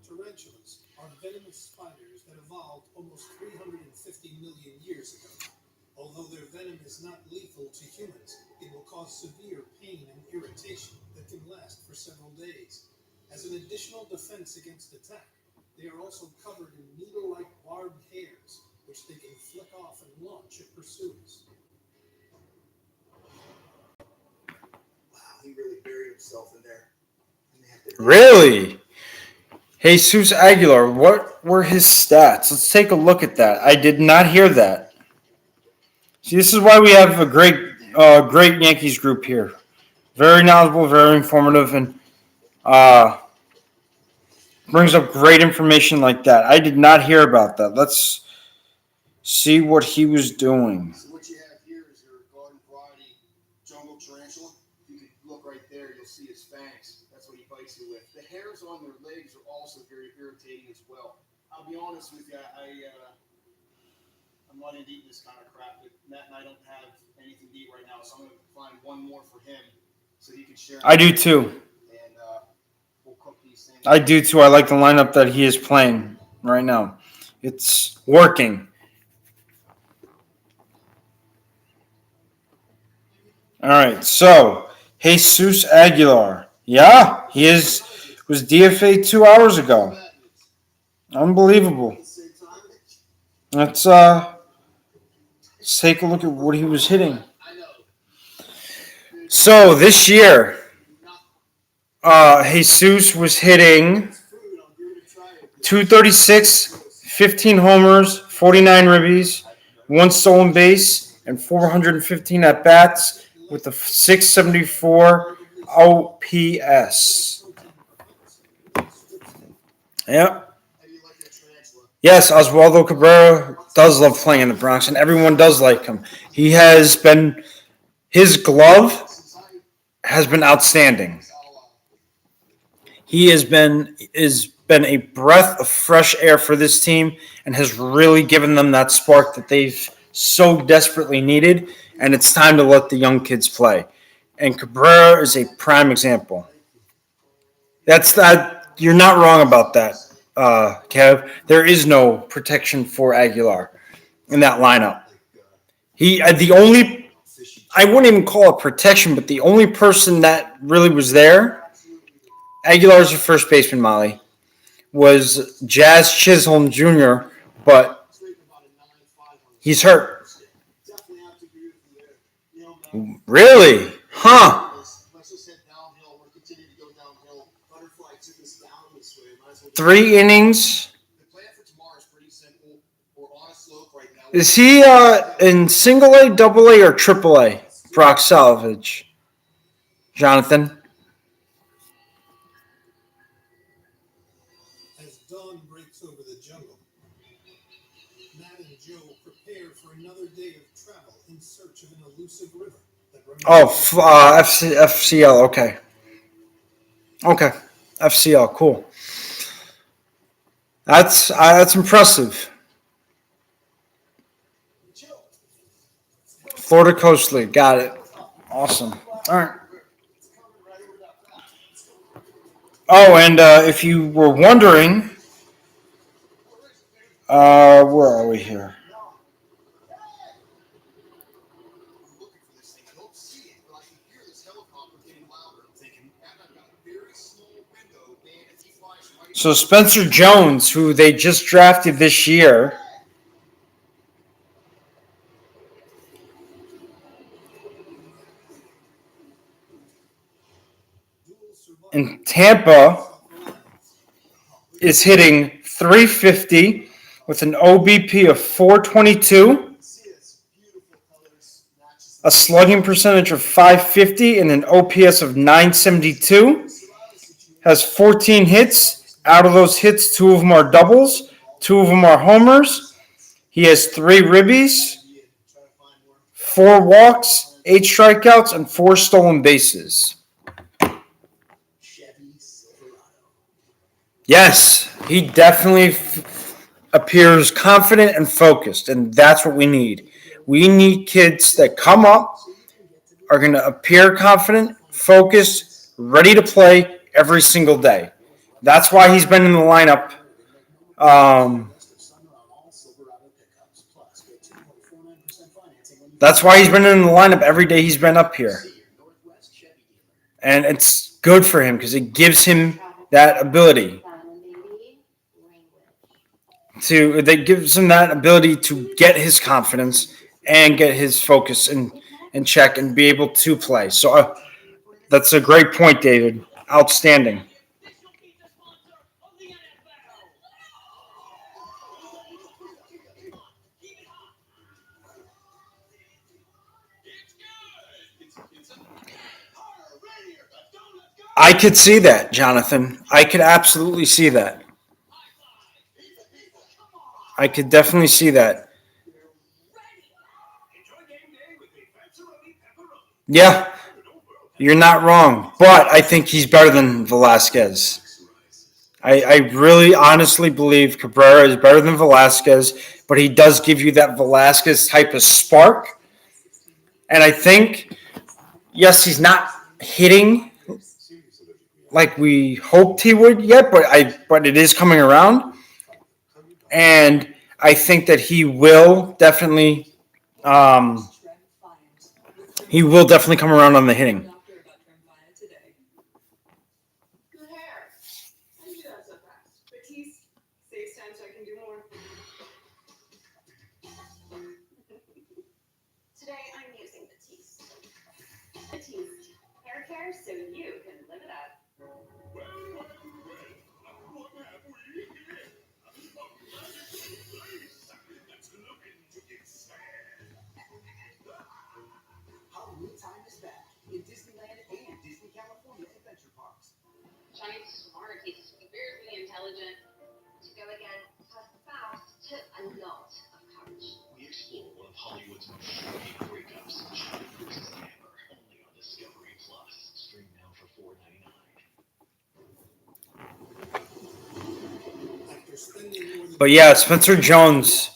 Tarantulas are venomous spiders that evolved almost 350 million years ago. Although their venom is not lethal to humans, it will cause severe pain and irritation that can last for several days. As an additional defense against attack, they are also covered in needle-like barbed hairs, which they can flick off and launch at pursuers. Wow, he really buried himself in there. Really? Jesus Aguilar, what were his stats? Let's take a look at that. I did not hear that. See, this is why we have a great Yankees group here. Very knowledgeable, very informative, and brings up great information like that. I did not hear about that. Let's see what he was doing. So what you have here is your garden variety jungle tarantula. If you could look right there, you'll see his fangs. That's what he bites you with. The hairs on their legs are also very irritating as well. I'll be honest with you, I'm not into eating this kind of crap, but Matt and I don't have anything to eat right now, so I'm going to find one more for him so he can share. I do too. And we'll cook these things. I do too. I like the lineup that he is playing right now. It's working. All right, so Jesus Aguilar. Yeah, he was DFA 2 hours ago. Unbelievable. Let's take a look at what he was hitting. So this year, Jesus was hitting 236, 15 homers, 49 ribbies, 1 stolen base, and 415 at bats with a 674 OPS. Yep. Yes, Oswaldo Cabrera does love playing in the Bronx, and everyone does like him. His glove has been outstanding. He has been a breath of fresh air for this team and has really given them that spark that they've so desperately needed, and it's time to let the young kids play. And Cabrera is a prime example. You're not wrong about that, Kev. There is no protection for Aguilar in that lineup. I wouldn't even call it protection, but the only person that really was there, Aguilar's your first baseman, Molly, was Jazz Chisholm Jr., but he's hurt. Really? Huh. 3 innings. Is he in single A, double A, or triple A? Brock Salvage. Jonathan? As dawn breaks over the jungle, Matt and Joe prepare for another day of travel in search of an elusive river. FCL, okay. Okay, FCL, cool. That's impressive. Florida Coast League, got it. Awesome. All right. Oh, and if you were wondering, where are we here? So Spencer Jones, who they just drafted this year, in Tampa, is hitting .350 with an OBP of .422, a slugging percentage of .550, and an OPS of .972. Has 14 hits. Out of those hits, 2 of them are doubles, 2 of them are homers. He has 3 ribbies, 4 walks, 8 strikeouts, and 4 stolen bases. Yes, he definitely appears confident and focused, and that's what we need. We need kids that come up, are going to appear confident, focused, ready to play every single day. That's why he's been in the lineup. That's why he's been in the lineup every day he's been up here. And it's good for him because it gives him that ability to get his confidence and get his focus in check and be able to play. So that's a great point, David. Outstanding. I could see that, Jonathan. I could absolutely see that. I could definitely see that. Yeah, you're not wrong. But I think he's better than Velasquez. I really honestly believe Cabrera is better than Velasquez, but he does give you that Velasquez type of spark. And I think, yes, he's not hitting like we hoped he would yet, but it is coming around. And I think that he will definitely come around on the hitting. But yeah, Spencer Jones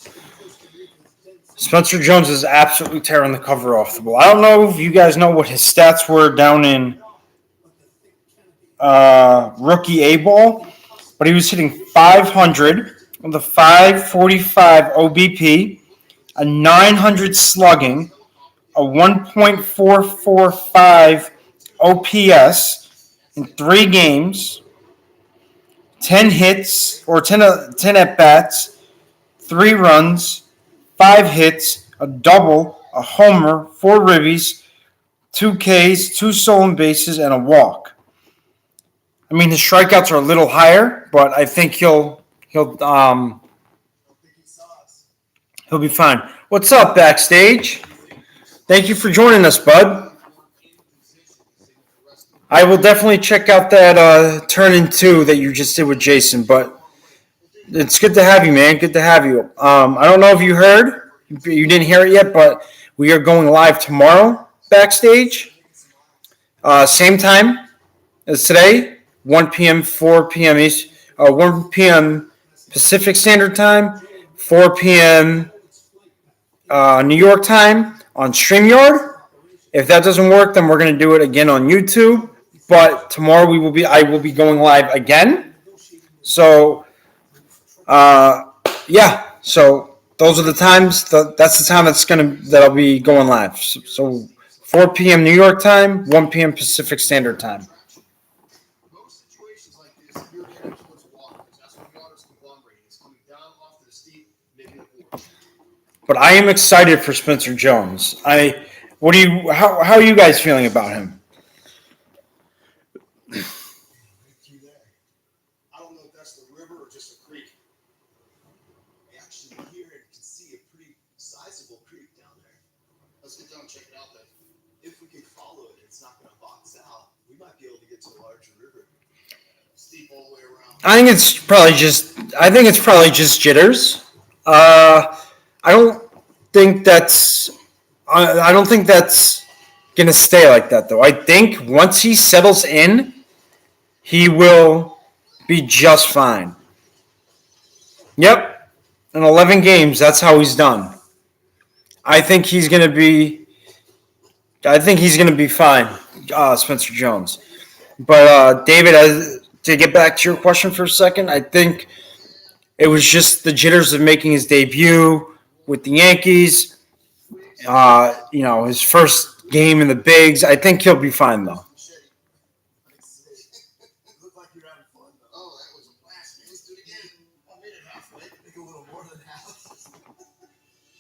is absolutely tearing the cover off the ball. I don't know if you guys know what his stats were down in rookie A ball, but he was hitting 500 with a 545 OBP, a 900 slugging, a 1.445 OPS in 3 games, 10 hits or 10 at bats, 3 runs, 5 hits, a double, a homer, 4 ribbies, 2 Ks, 2 stolen bases, and a walk. I mean, his strikeouts are a little higher, but I think he'll be fine. What's up, backstage? Thank you for joining us, bud. I will definitely check out that Turn In 2 that you just did with Jason, but it's good to have you, man. Good to have you. I don't know if you heard. You didn't hear it yet, but we are going live tomorrow, backstage. Same time as today, 1 p.m., 4 p.m. 1 p.m. Pacific Standard Time, 4 p.m. New York time on StreamYard. If that doesn't work, then we're going to do it again on YouTube. But tomorrow I will be going live again. So, yeah. So those are the times. That's the time that I'll be going live. So 4 p.m. New York time, 1 p.m. Pacific Standard Time. Most situations like this, you're heading towards water because that's when water's conglomerating. It's coming down off to the steep, making it worse. But I am excited for Spencer Jones. How are you guys feeling about him? I don't know if that's the river or just a creek. Actually, here you can see a pretty sizable creek down there. Let's get down and check it out then. If we can follow it, it's not going to box out. We might be able to get to a larger river. Steep all the way around. I think it's probably just jitters. I don't think that's gonna stay like that though. I think once he settles in, he will be just fine. Yep, in 11 games, that's how he's done. I think he's gonna be fine, Spencer Jones. But David, to get back to your question for a second, I think it was just the jitters of making his debut with the Yankees. His first game in the bigs. I think he'll be fine though. Looked like you're having fun, though. Oh, that was a blast, man. Let's do it again. I made it halfway. Make a little more than half.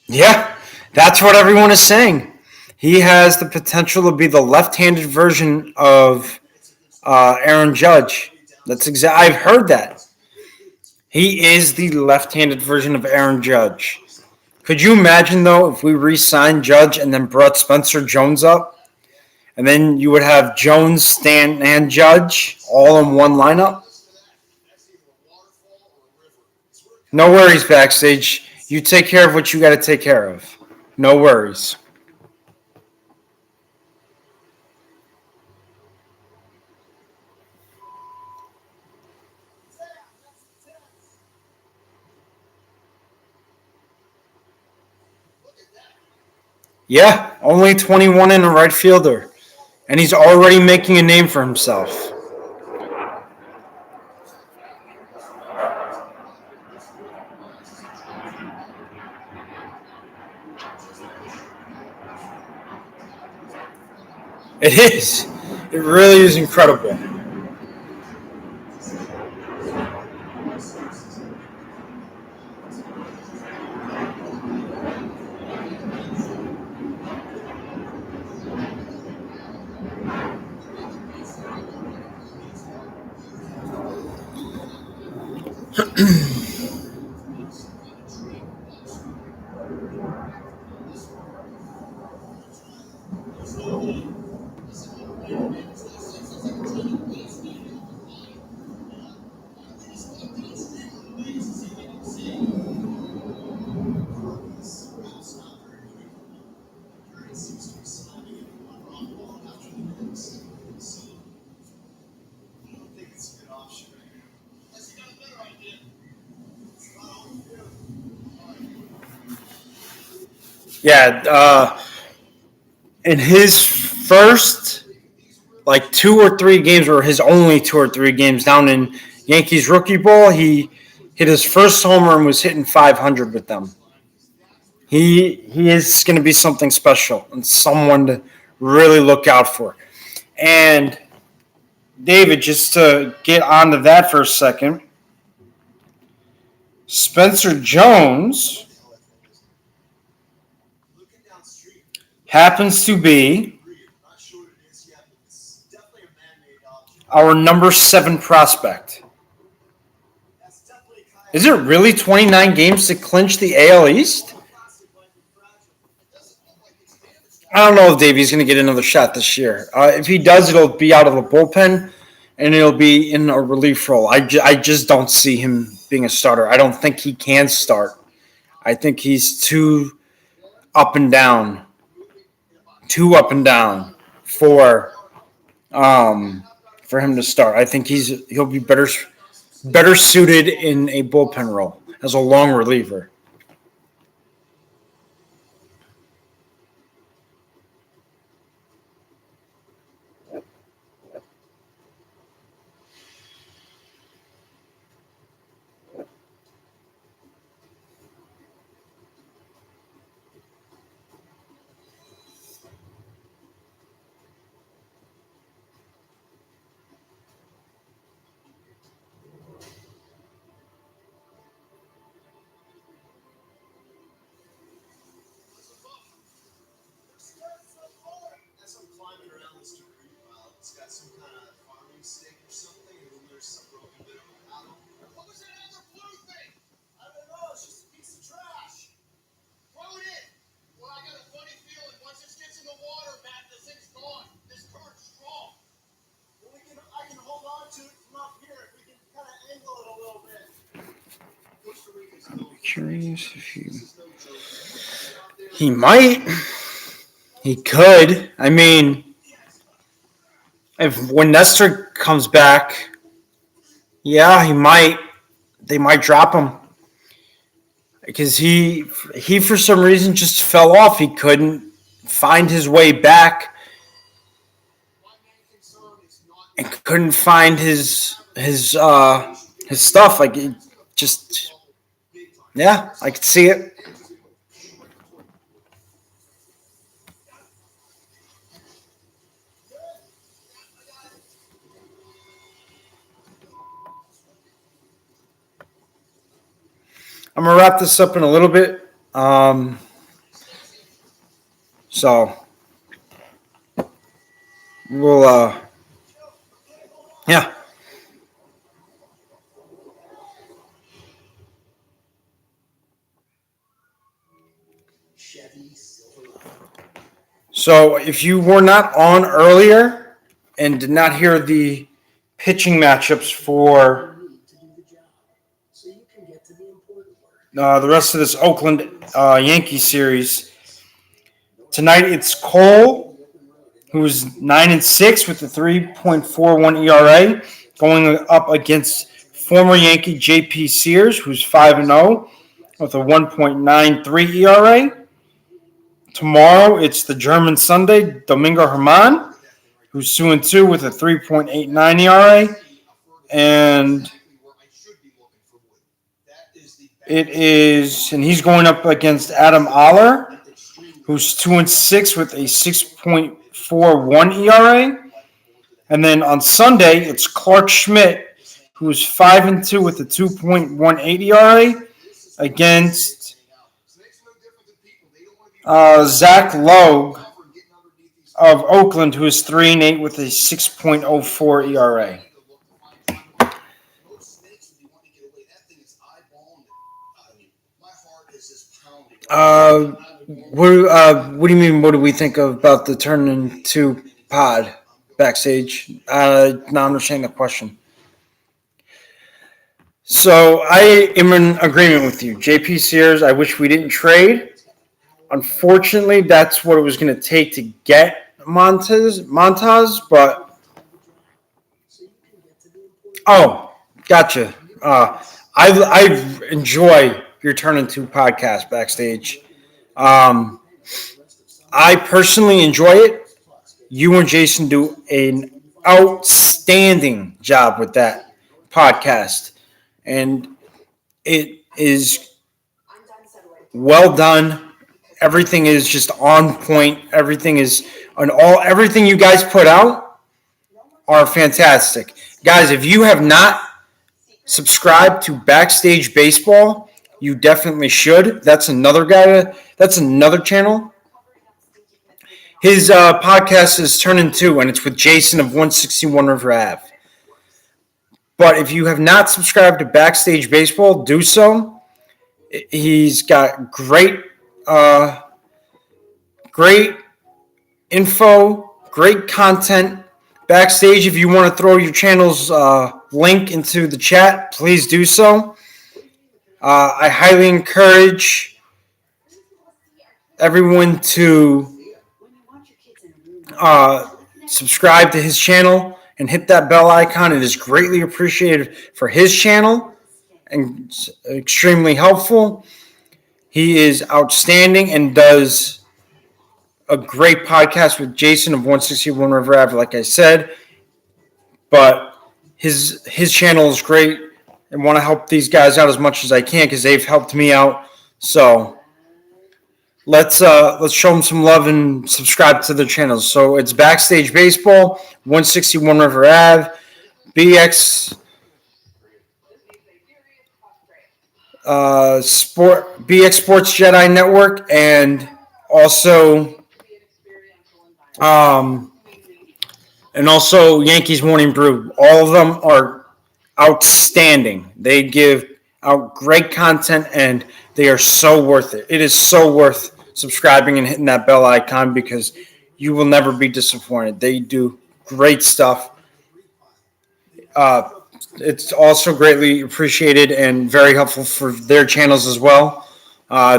Yeah, that's what everyone is saying. He has the potential to be the left-handed version of Aaron Judge. I've heard that. He is the left-handed version of Aaron Judge. Could you imagine, though, if we re-signed Judge and then brought Spencer Jones up? And then you would have Jones, Stanton, and Judge all in one lineup? No worries, backstage. You take care of what you got to take care of. No worries. Yeah, only 21 in a right fielder. And he's already making a name for himself. It is. It really is incredible. Yeah, in his first like 2 or 3 games, or his only 2 or 3 games down in Yankees rookie ball, he hit his first homer and was hitting 500 with them. He is going to be something special and someone to really look out for. And David, just to get onto that for a second, Spencer Jones Looking downstream, happens to be not sure what it is yet, but it's definitely a man-made object. our number 7 prospect. That's definitely Kyle. Is it really 29 games to clinch the AL East? Plastic might be fragile. I don't know if Davey's going to get another shot this year. If he does, it'll be out of the bullpen, and it'll be in a relief role. I just don't see him being a starter. I don't think he can start. I think he's too up and down for him to start. I think he'll be better suited in a bullpen role as a long reliever. As I'm climbing around this debris pile, it's got some kind of farming stake or something, and then there's some broken bit of a paddle. What was that other blue thing? I don't know, it's just a piece of trash. Throw it in. Well, I got a funny feeling once this gets in the water, Matt, this thing's gone. This current's strong. Well, I can hold on to it from up here if we can kind of angle it a little bit. Costa Rica's known for Curious if this is no joke. he might. He could. I mean, when Nestor comes back, yeah, he might. They might drop him because he for some reason just fell off. He couldn't find his way back and couldn't find his stuff. Like it just, yeah, I could see it. I'm gonna wrap this up in a little bit. So we'll, yeah. Chevy Silverado. So if you were not on earlier and did not hear the pitching matchups for To do the job, so you can get to the important work. the rest of this Oakland Yankees series, tonight it's Cole, who's 9-6 with a 3.41 ERA, going up against former Yankee J.P. Sears, who's 5-0 with a 1.93 ERA. Tomorrow it's the German Sunday, Domingo Herman, who's 2-2 with a 3.89 ERA, and he's going up against Adam Aller, who's 2-6 with a 6.41 ERA. And then on Sunday, it's Clark Schmidt, who's 5-2 with a 2.18 ERA, against Zach Logue of Oakland, who is 3-8 with a 6.04 ERA. What do you mean? What do we think about the turn into pod backstage? Not understanding the question. So I am in agreement with you, JP Sears. I wish we didn't trade. Unfortunately, that's what it was going to take to get Montas. But gotcha. I enjoy your turn into podcast backstage. I personally enjoy it. You and Jason do an outstanding job with that podcast, and it is well done. Everything is just on point. Everything you guys put out are fantastic. Guys, if you have not subscribed to Backstage Baseball, you definitely should. That's another channel. His podcast is Turning 2, and it's with Jason of 161 River Ave. But if you have not subscribed to Backstage Baseball, do so. He's got great info, great content. Backstage, if you want to throw your channel's link into the chat, please do so. I highly encourage everyone to subscribe to his channel and hit that bell icon. It is greatly appreciated for his channel and extremely helpful. He is outstanding and does a great podcast with Jason of 161 River Ave, like I said. But his channel is great, and want to help these guys out as much as I can because they've helped me out. So let's show them some love and subscribe to their channels. So it's Backstage Baseball, 161 River Ave, BX Sports Jedi Network, and also Yankees Morning Brew. All of them are outstanding. They give out great content, and they are so worth it. It is so worth subscribing and hitting that bell icon because you will never be disappointed. They do great stuff. It's also greatly appreciated and very helpful for their channels as well.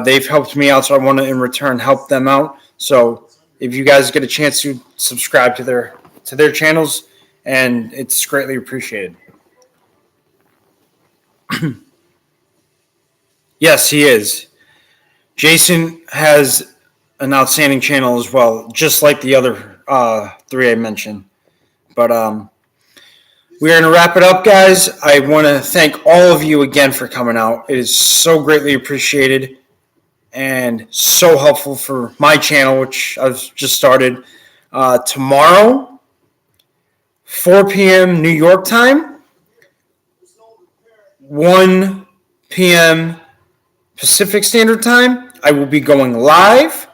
They've helped me out, so I want to, in return, help them out. So if you guys get a chance to subscribe to their channels, and it's greatly appreciated. Yes, he is. Jason has an outstanding channel as well, just like the other three I mentioned. But we're going to wrap it up, guys. I want to thank all of you again for coming out. It is so greatly appreciated and so helpful for my channel, which I've just started. Tomorrow, 4 p.m. New York time, 1 p.m. Pacific Standard Time, I will be going live.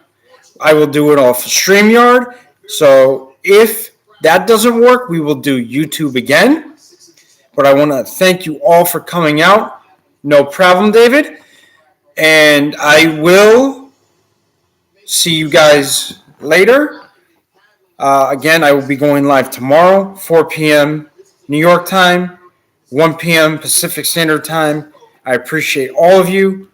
I will do it off StreamYard. So if that doesn't work, we will do YouTube again. But I want to thank you all for coming out. No problem, David. And I will see you guys later. Again, I will be going live tomorrow, 4 p.m. New York time, 1 p.m. Pacific Standard Time. I appreciate all of you.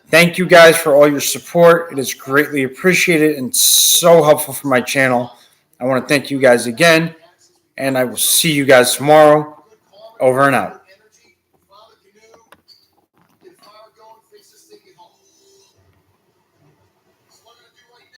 Thank you guys for all your support. It is greatly appreciated and so helpful for my channel. I want to thank you guys again, and I will see you guys tomorrow. Over and out.